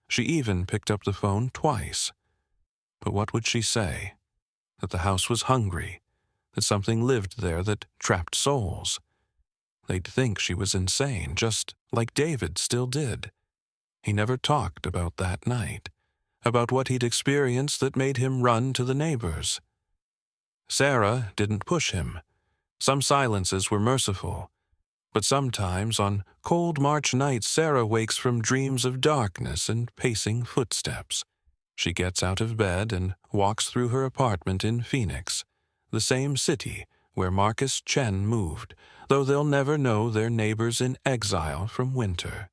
She even picked up the phone twice. But what would she say? That the house was hungry, that something lived there that trapped souls. They'd think she was insane, just like David still did. He never talked about that night, about what he'd experienced that made him run to the neighbors. Sarah didn't push him. Some silences were merciful. But sometimes on cold March nights Sarah wakes from dreams of darkness and pacing footsteps. She gets out of bed and walks through her apartment in Phoenix, the same city where Marcus Chen moved, though they'll never know their neighbors in exile from winter.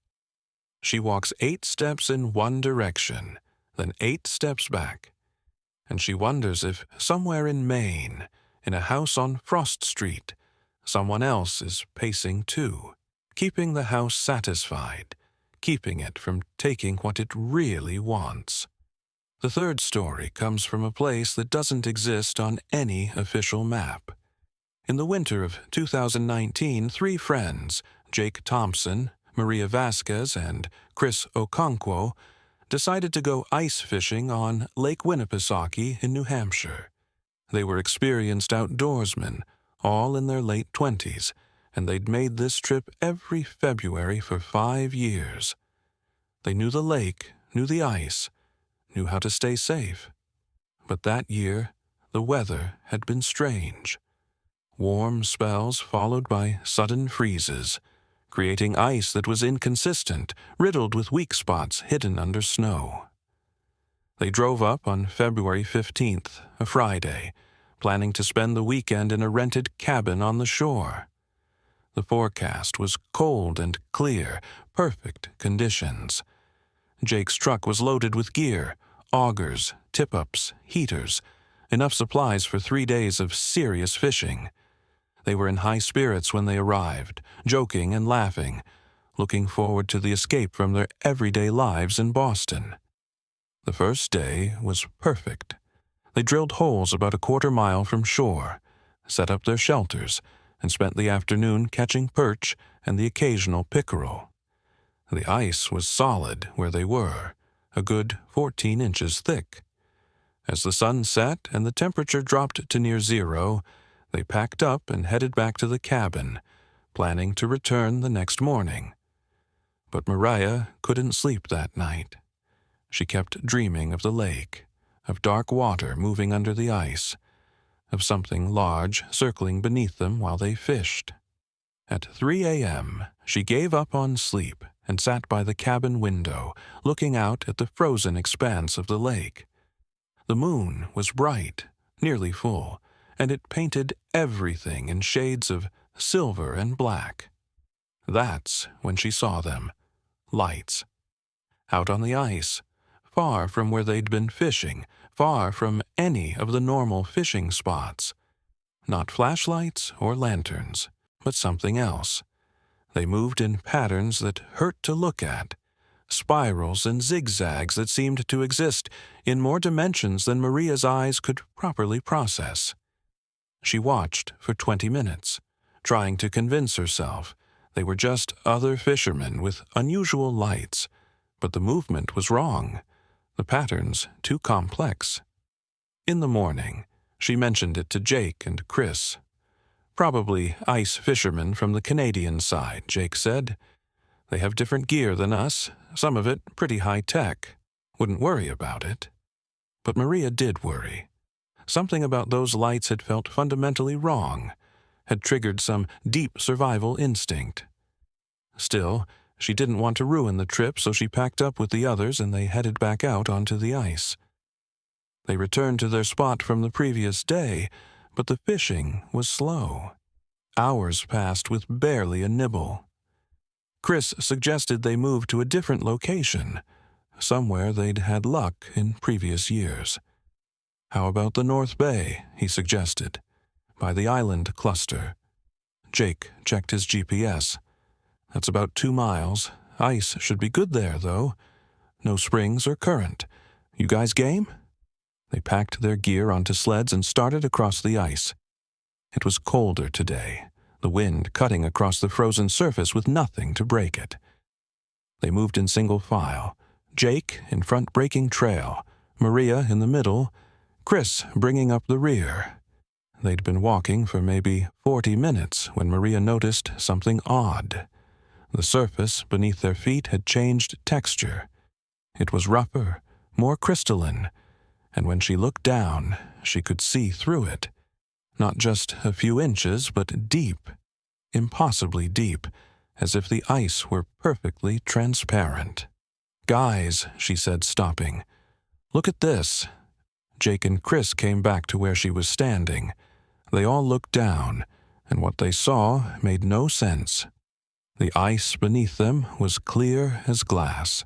She walks 8 steps in one direction, then 8 steps back, and she wonders if somewhere in Maine, in a house on Frost Street, someone else is pacing too, keeping the house satisfied, keeping it from taking what it really wants. The third story comes from a place that doesn't exist on any official map. In the winter of 2019, 3 friends, Jake Thompson, Maria Vasquez, and Chris Okonkwo, decided to go ice fishing on Lake Winnipesaukee in New Hampshire. They were experienced outdoorsmen, all in their late 20s, and they'd made this trip every February for 5 years. They knew the lake, knew the ice, knew how to stay safe. But that year, the weather had been strange. Warm spells followed by sudden freezes, creating ice that was inconsistent, riddled with weak spots hidden under snow. They drove up on February 15th, a Friday, planning to spend the weekend in a rented cabin on the shore. The forecast was cold and clear, perfect conditions. Jake's truck was loaded with gear, augers, tip-ups, heaters, enough supplies for 3 days of serious fishing. They were in high spirits when they arrived, joking and laughing, looking forward to the escape from their everyday lives in Boston. The first day was perfect. They drilled holes about a 1/4 mile from shore, set up their shelters, and spent the afternoon catching perch and the occasional pickerel. The ice was solid where they were, a good 14 inches thick. As the sun set and the temperature dropped to near zero, they packed up and headed back to the cabin, planning to return the next morning. But Mariah couldn't sleep that night. She kept dreaming of the lake, of dark water moving under the ice, of something large circling beneath them while they fished. At 3 a.m., she gave up on sleep and sat by the cabin window, looking out at the frozen expanse of the lake. The moon was bright, nearly full, and it painted everything in shades of silver and black. That's when she saw them. Lights. Out on the ice, far from where they'd been fishing, far from any of the normal fishing spots. Not flashlights or lanterns, but something else. They moved in patterns that hurt to look at, spirals and zigzags that seemed to exist in more dimensions than Maria's eyes could properly process. She watched for 20 minutes, trying to convince herself they were just other fishermen with unusual lights, but the movement was wrong, the patterns too complex. In the morning, she mentioned it to Jake and Chris. Probably ice fishermen from the Canadian side, Jake said. They have different gear than us, some of it pretty high-tech. Wouldn't worry about it. But Maria did worry. Something about those lights had felt fundamentally wrong, had triggered some deep survival instinct. Still, she didn't want to ruin the trip, so she packed up with the others and they headed back out onto the ice. They returned to their spot from the previous day, but the fishing was slow. Hours passed with barely a nibble. Chris suggested they move to a different location, somewhere they'd had luck in previous years. How about the North Bay, he suggested, by the island cluster. Jake checked his GPS. That's about 2 miles. Ice should be good there, though. No springs or current. You guys game? They packed their gear onto sleds and started across the ice. It was colder today, the wind cutting across the frozen surface with nothing to break it. They moved in single file, Jake in front breaking trail, Maria in the middle, Chris bringing up the rear. They'd been walking for maybe 40 minutes when Maria noticed something odd. The surface beneath their feet had changed texture. It was rougher, more crystalline, and when she looked down, she could see through it. Not just a few inches, but deep, impossibly deep, as if the ice were perfectly transparent. "Guys," she said, stopping. "Look at this." Jake and Chris came back to where she was standing. They all looked down, and what they saw made no sense. The ice beneath them was clear as glass,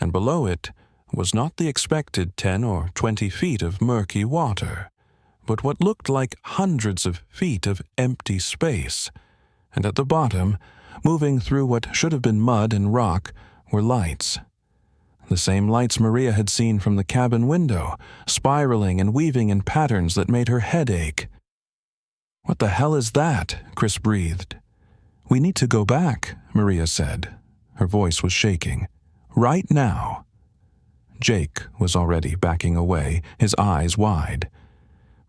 and below it was not the expected 10 or 20 feet of murky water, but what looked like hundreds of feet of empty space. And at the bottom, moving through what should have been mud and rock, were lights. The same lights Maria had seen from the cabin window, spiraling and weaving in patterns that made her head ache. "What the hell is that?" Chris breathed. "We need to go back," Maria said. Her voice was shaking. "Right now." Jake was already backing away, his eyes wide.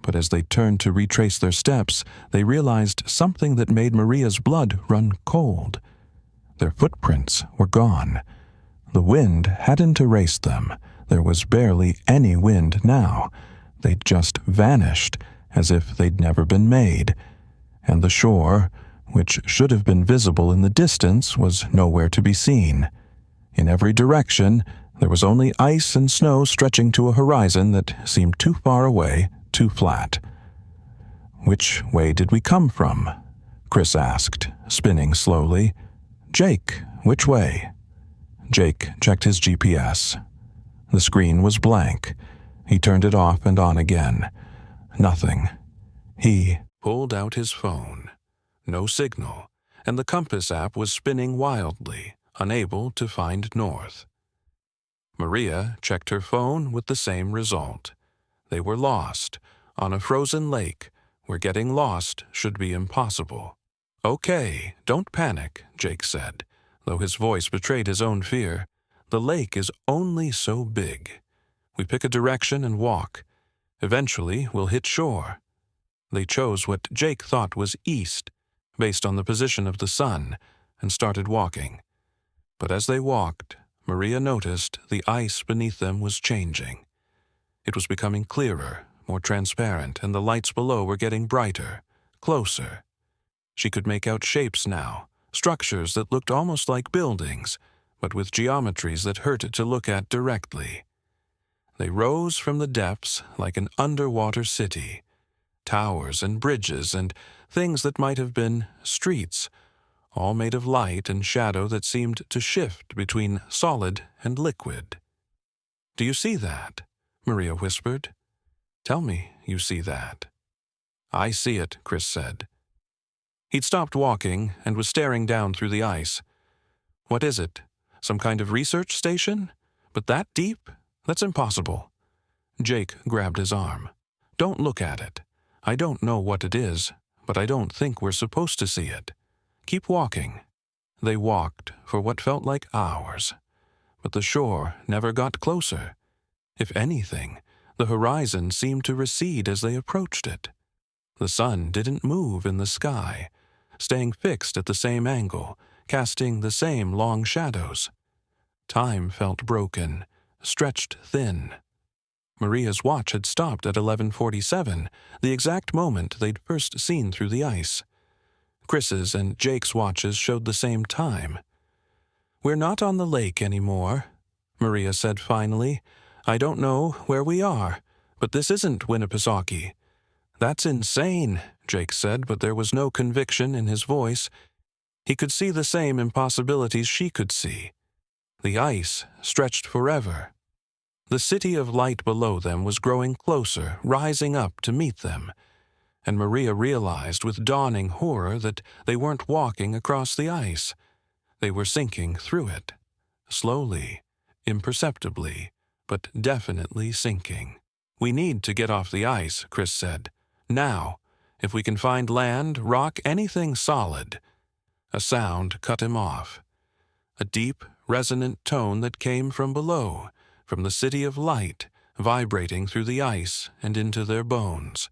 But as they turned to retrace their steps, they realized something that made Maria's blood run cold. Their footprints were gone. The wind hadn't erased them. There was barely any wind now. They'd just vanished, as if they'd never been made. And the shore, which should have been visible in the distance, was nowhere to be seen. In every direction, there was only ice and snow stretching to a horizon that seemed too far away, too flat. "Which way did we come from?" Chris asked, spinning slowly. "Jake, which way?" Jake checked his GPS. The screen was blank. He turned it off and on again. Nothing. He pulled out his phone. No signal, and the compass app was spinning wildly, unable to find north. Maria checked her phone with the same result. They were lost, on a frozen lake, where getting lost should be impossible. "Okay, don't panic," Jake said, though his voice betrayed his own fear. "The lake is only so big. We pick a direction and walk. Eventually, we'll hit shore." They chose what Jake thought was east, based on the position of the sun, and started walking. But as they walked, Maria noticed the ice beneath them was changing. It was becoming clearer, more transparent, and the lights below were getting brighter, closer. She could make out shapes now, structures that looked almost like buildings, but with geometries that hurt to look at directly. They rose from the depths like an underwater city, towers and bridges and things that might have been streets, all made of light and shadow that seemed to shift between solid and liquid. "Do you see that?" Maria whispered. "Tell me you see that." "I see it," Chris said. He'd stopped walking and was staring down through the ice. "What is it? Some kind of research station? But that deep? That's impossible." Jake grabbed his arm. "Don't look at it. I don't know what it is, but I don't think we're supposed to see it. Keep walking." They walked for what felt like hours, but the shore never got closer. If anything, the horizon seemed to recede as they approached it. The sun didn't move in the sky, staying fixed at the same angle, casting the same long shadows. Time felt broken, stretched thin. Maria's watch had stopped at 11:47, the exact moment they'd first seen through the ice. Chris's and Jake's watches showed the same time. "We're not on the lake anymore," Maria said finally. "I don't know where we are, but this isn't Winnipesaukee." "That's insane," Jake said, but there was no conviction in his voice. He could see the same impossibilities she could see. The ice stretched forever. The city of light below them was growing closer, rising up to meet them, and Maria realized with dawning horror that they weren't walking across the ice. They were sinking through it, slowly, imperceptibly, but definitely sinking. "We need to get off the ice," Chris said. "Now, if we can find land, rock, anything solid." A sound cut him off. A deep, resonant tone that came from below, from the city of light, vibrating through the ice and into their bones.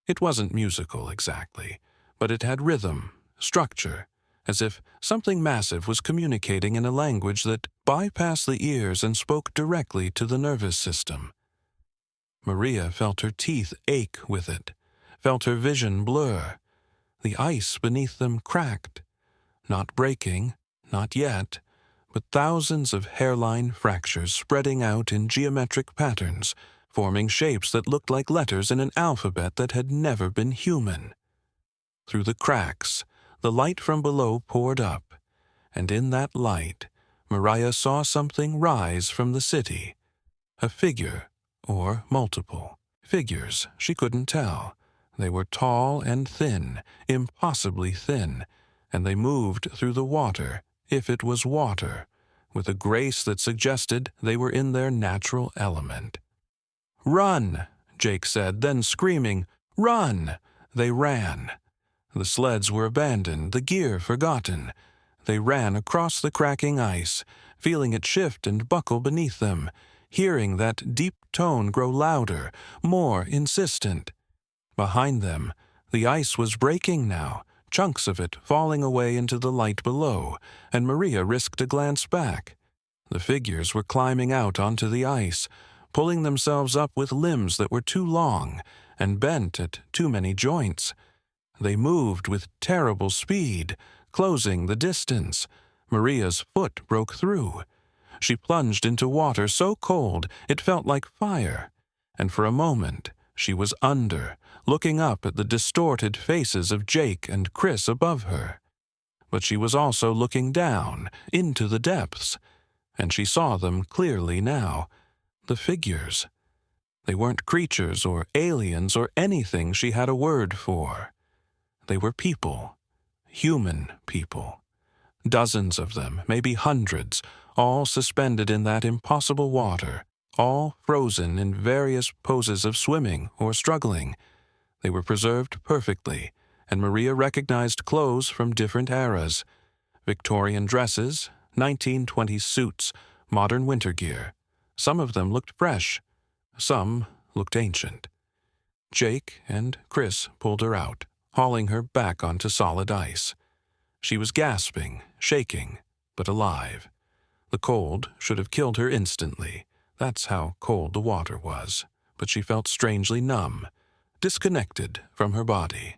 It wasn't musical exactly, but it had rhythm, structure, as if something massive was communicating in a language that bypassed the ears and spoke directly to the nervous system. Maria felt her teeth ache with it, felt her vision blur. The ice beneath them cracked, not breaking, not yet, but thousands of hairline fractures spreading out in geometric patterns, forming shapes that looked like letters in an alphabet that had never been human. Through the cracks, the light from below poured up, and in that light, Maria saw something rise from the city. A figure, or multiple. Figures, she couldn't tell. They were tall and thin, impossibly thin, and they moved through the water, if it was water, with a grace that suggested they were in their natural element. "Run!" Jake said, then screaming, "Run!" They ran. The sleds were abandoned, the gear forgotten. They ran across the cracking ice, feeling it shift and buckle beneath them, hearing that deep tone grow louder, more insistent. Behind them, the ice was breaking now, chunks of it falling away into the light below, and Maria risked a glance back. The figures were climbing out onto the ice, pulling themselves up with limbs that were too long and bent at too many joints. They moved with terrible speed, closing the distance. Maria's foot broke through. She plunged into water so cold it felt like fire, and for a moment she was under, looking up at the distorted faces of Jake and Chris above her. But she was also looking down, into the depths, and she saw them clearly now. The figures. They weren't creatures or aliens or anything she had a word for. They were people, human people. Dozens of them, maybe hundreds, all suspended in that impossible water, all frozen in various poses of swimming or struggling. They were preserved perfectly, and Maria recognized clothes from different eras. Victorian dresses, 1920s suits, modern winter gear. Some of them looked fresh. Some looked ancient. Jake and Chris pulled her out, hauling her back onto solid ice. She was gasping, shaking, but alive. The cold should have killed her instantly. That's how cold the water was. But she felt strangely numb, disconnected from her body.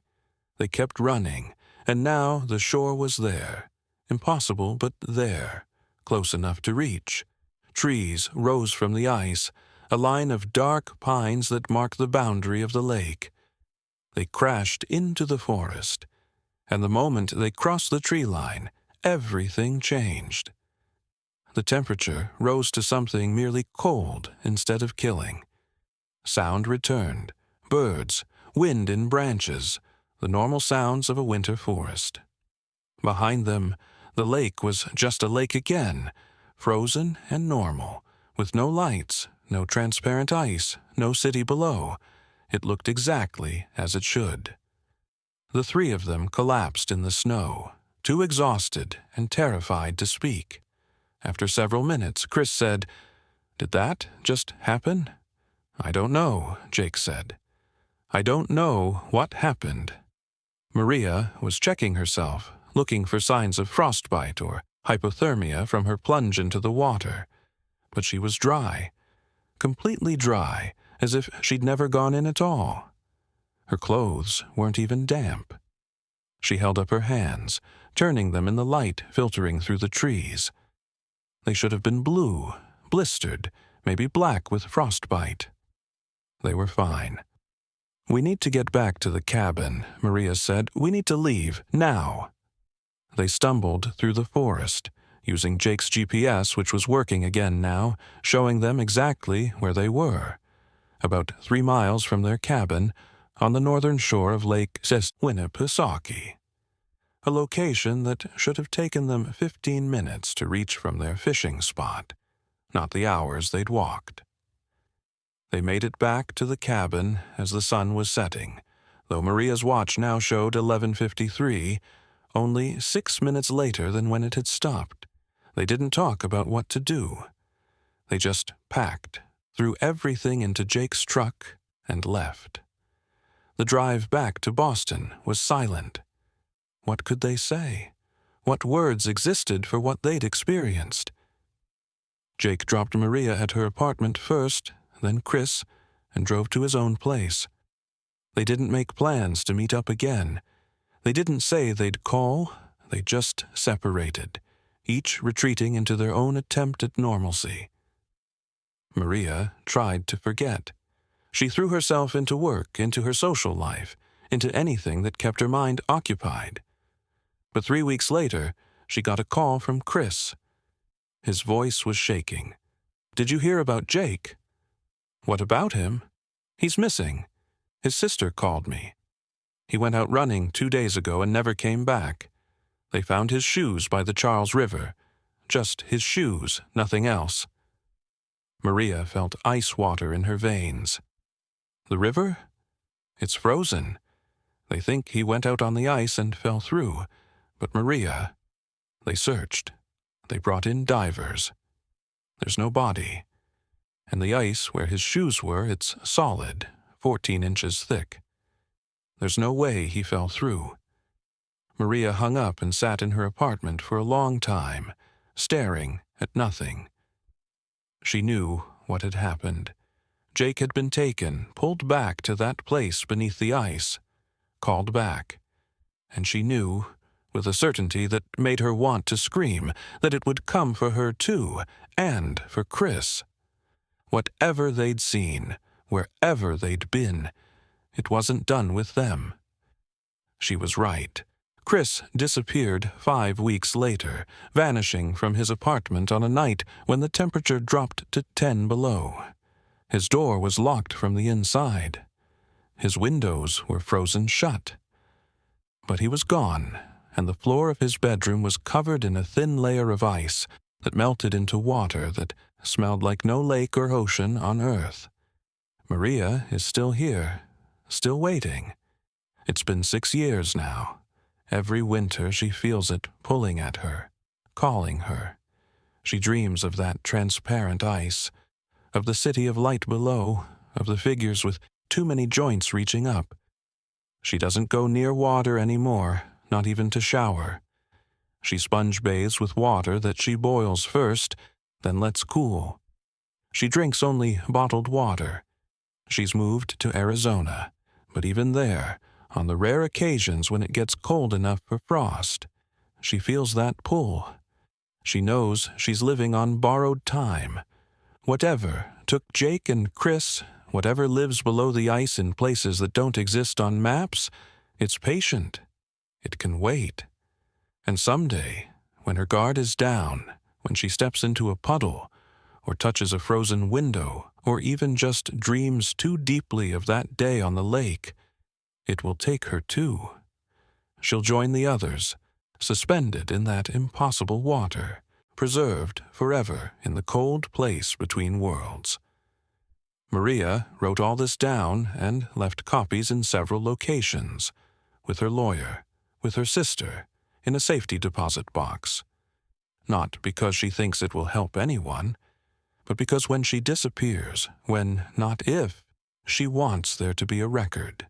They kept running, and now the shore was there. Impossible, but there, close enough to reach. Trees rose from the ice, a line of dark pines that marked the boundary of the lake. They crashed into the forest, and the moment they crossed the tree line, everything changed. The temperature rose to something merely cold instead of killing. Sound returned, birds, wind in branches, the normal sounds of a winter forest. Behind them, the lake was just a lake again, frozen and normal, with no lights, no transparent ice, no city below. It looked exactly as it should. The three of them collapsed in the snow, too exhausted and terrified to speak. After several minutes, Chris said, "Did that just happen?" "I don't know," Jake said. I don't know what happened. Maria was checking herself, looking for signs of frostbite or hypothermia from her plunge into the water. But she was dry, completely dry, as if she'd never gone in at all. Her clothes weren't even damp. She held up her hands, turning them in the light filtering through the trees. They should have been blue, blistered, maybe black with frostbite. They were fine. "We need to get back to the cabin," Maria said. "We need to leave, now." They stumbled through the forest, using Jake's GPS, which was working again now, showing them exactly where they were. About 3 miles from their cabin, on the northern shore of Lake Winnipesaukee, a location that should have taken them 15 minutes to reach from their fishing spot, not the hours they'd walked. They made it back to the cabin as the sun was setting, though Maria's watch now showed 11:53, only 6 minutes later than when it had stopped. They didn't talk about what to do. They just packed, threw everything into Jake's truck, and left. The drive back to Boston was silent. What could they say? What words existed for what they'd experienced? Jake dropped Maria at her apartment first, then Chris, and drove to his own place. They didn't make plans to meet up again. They didn't say they'd call. They just separated, each retreating into their own attempt at normalcy. Maria tried to forget. She threw herself into work, into her social life, into anything that kept her mind occupied. But 3 weeks later, she got a call from Chris. His voice was shaking. "Did you hear about Jake?" "What about him?" "He's missing. His sister called me. He went out running 2 days ago and never came back. They found his shoes by the Charles River. Just his shoes, nothing else." Maria felt ice water in her veins. "The river? It's frozen. They think he went out on the ice and fell through. But Maria, they searched. They brought in divers. There's no body. And the ice where his shoes were, it's solid, 14 inches thick. There's no way he fell through." Maria hung up and sat in her apartment for a long time, staring at nothing. She knew what had happened. Jake had been taken, pulled back to that place beneath the ice, called back. And she knew, with a certainty that made her want to scream, that it would come for her too, and for Chris. Whatever they'd seen, wherever they'd been, it wasn't done with them. She was right. Chris disappeared 5 weeks later, vanishing from his apartment on a night when the temperature dropped to 10 below. His door was locked from the inside. His windows were frozen shut. But he was gone, and the floor of his bedroom was covered in a thin layer of ice that melted into water that smelled like no lake or ocean on Earth. Maria is still here, still waiting. It's been 6 years now. Every winter she feels it pulling at her, calling her. She dreams of that transparent ice, of the city of light below, of the figures with too many joints reaching up. She doesn't go near water anymore, not even to shower. She sponge bathes with water that she boils first, then lets cool. She drinks only bottled water. She's moved to Arizona, but even there, on the rare occasions when it gets cold enough for frost, she feels that pull. She knows she's living on borrowed time. Whatever took Jake and Chris, whatever lives below the ice in places that don't exist on maps, it's patient. It can wait. And someday, when her guard is down, when she steps into a puddle, or touches a frozen window, or even just dreams too deeply of that day on the lake, it will take her too. She'll join the others, suspended in that impossible water, preserved forever in the cold place between worlds. Maria wrote all this down and left copies in several locations, with her lawyer, with her sister, in a safety deposit box. Not because she thinks it will help anyone, but because when she disappears, when, not if, She wants there to be a record.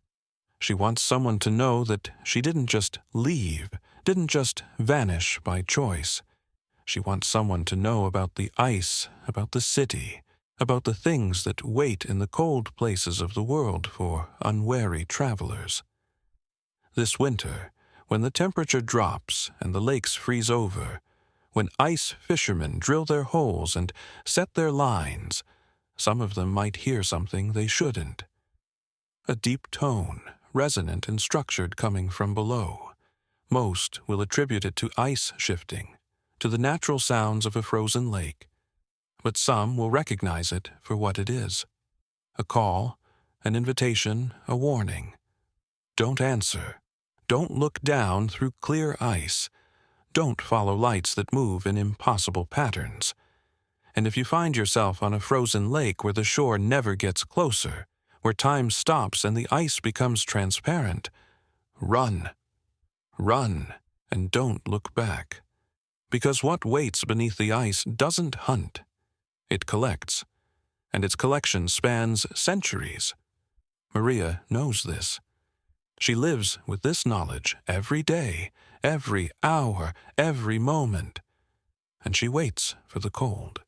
She wants someone to know that she didn't just leave, didn't just vanish by choice. She wants someone to know about the ice, about the city, about the things that wait in the cold places of the world for unwary travelers. This winter, when the temperature drops and the lakes freeze over, when ice fishermen drill their holes and set their lines, some of them might hear something they shouldn't. A deep tone, resonant and structured, coming from below. Most will attribute it to ice shifting, to the natural sounds of a frozen lake, but some will recognize it for what it is. A call, an invitation, a warning. Don't answer. Don't look down through clear ice. Don't follow lights that move in impossible patterns. And if you find yourself on a frozen lake where the shore never gets closer, where time stops and the ice becomes transparent, run. Run, and don't look back. Because what waits beneath the ice doesn't hunt. It collects, and its collection spans centuries. Maria knows this. She lives with this knowledge every day, every hour, every moment, and she waits for the cold.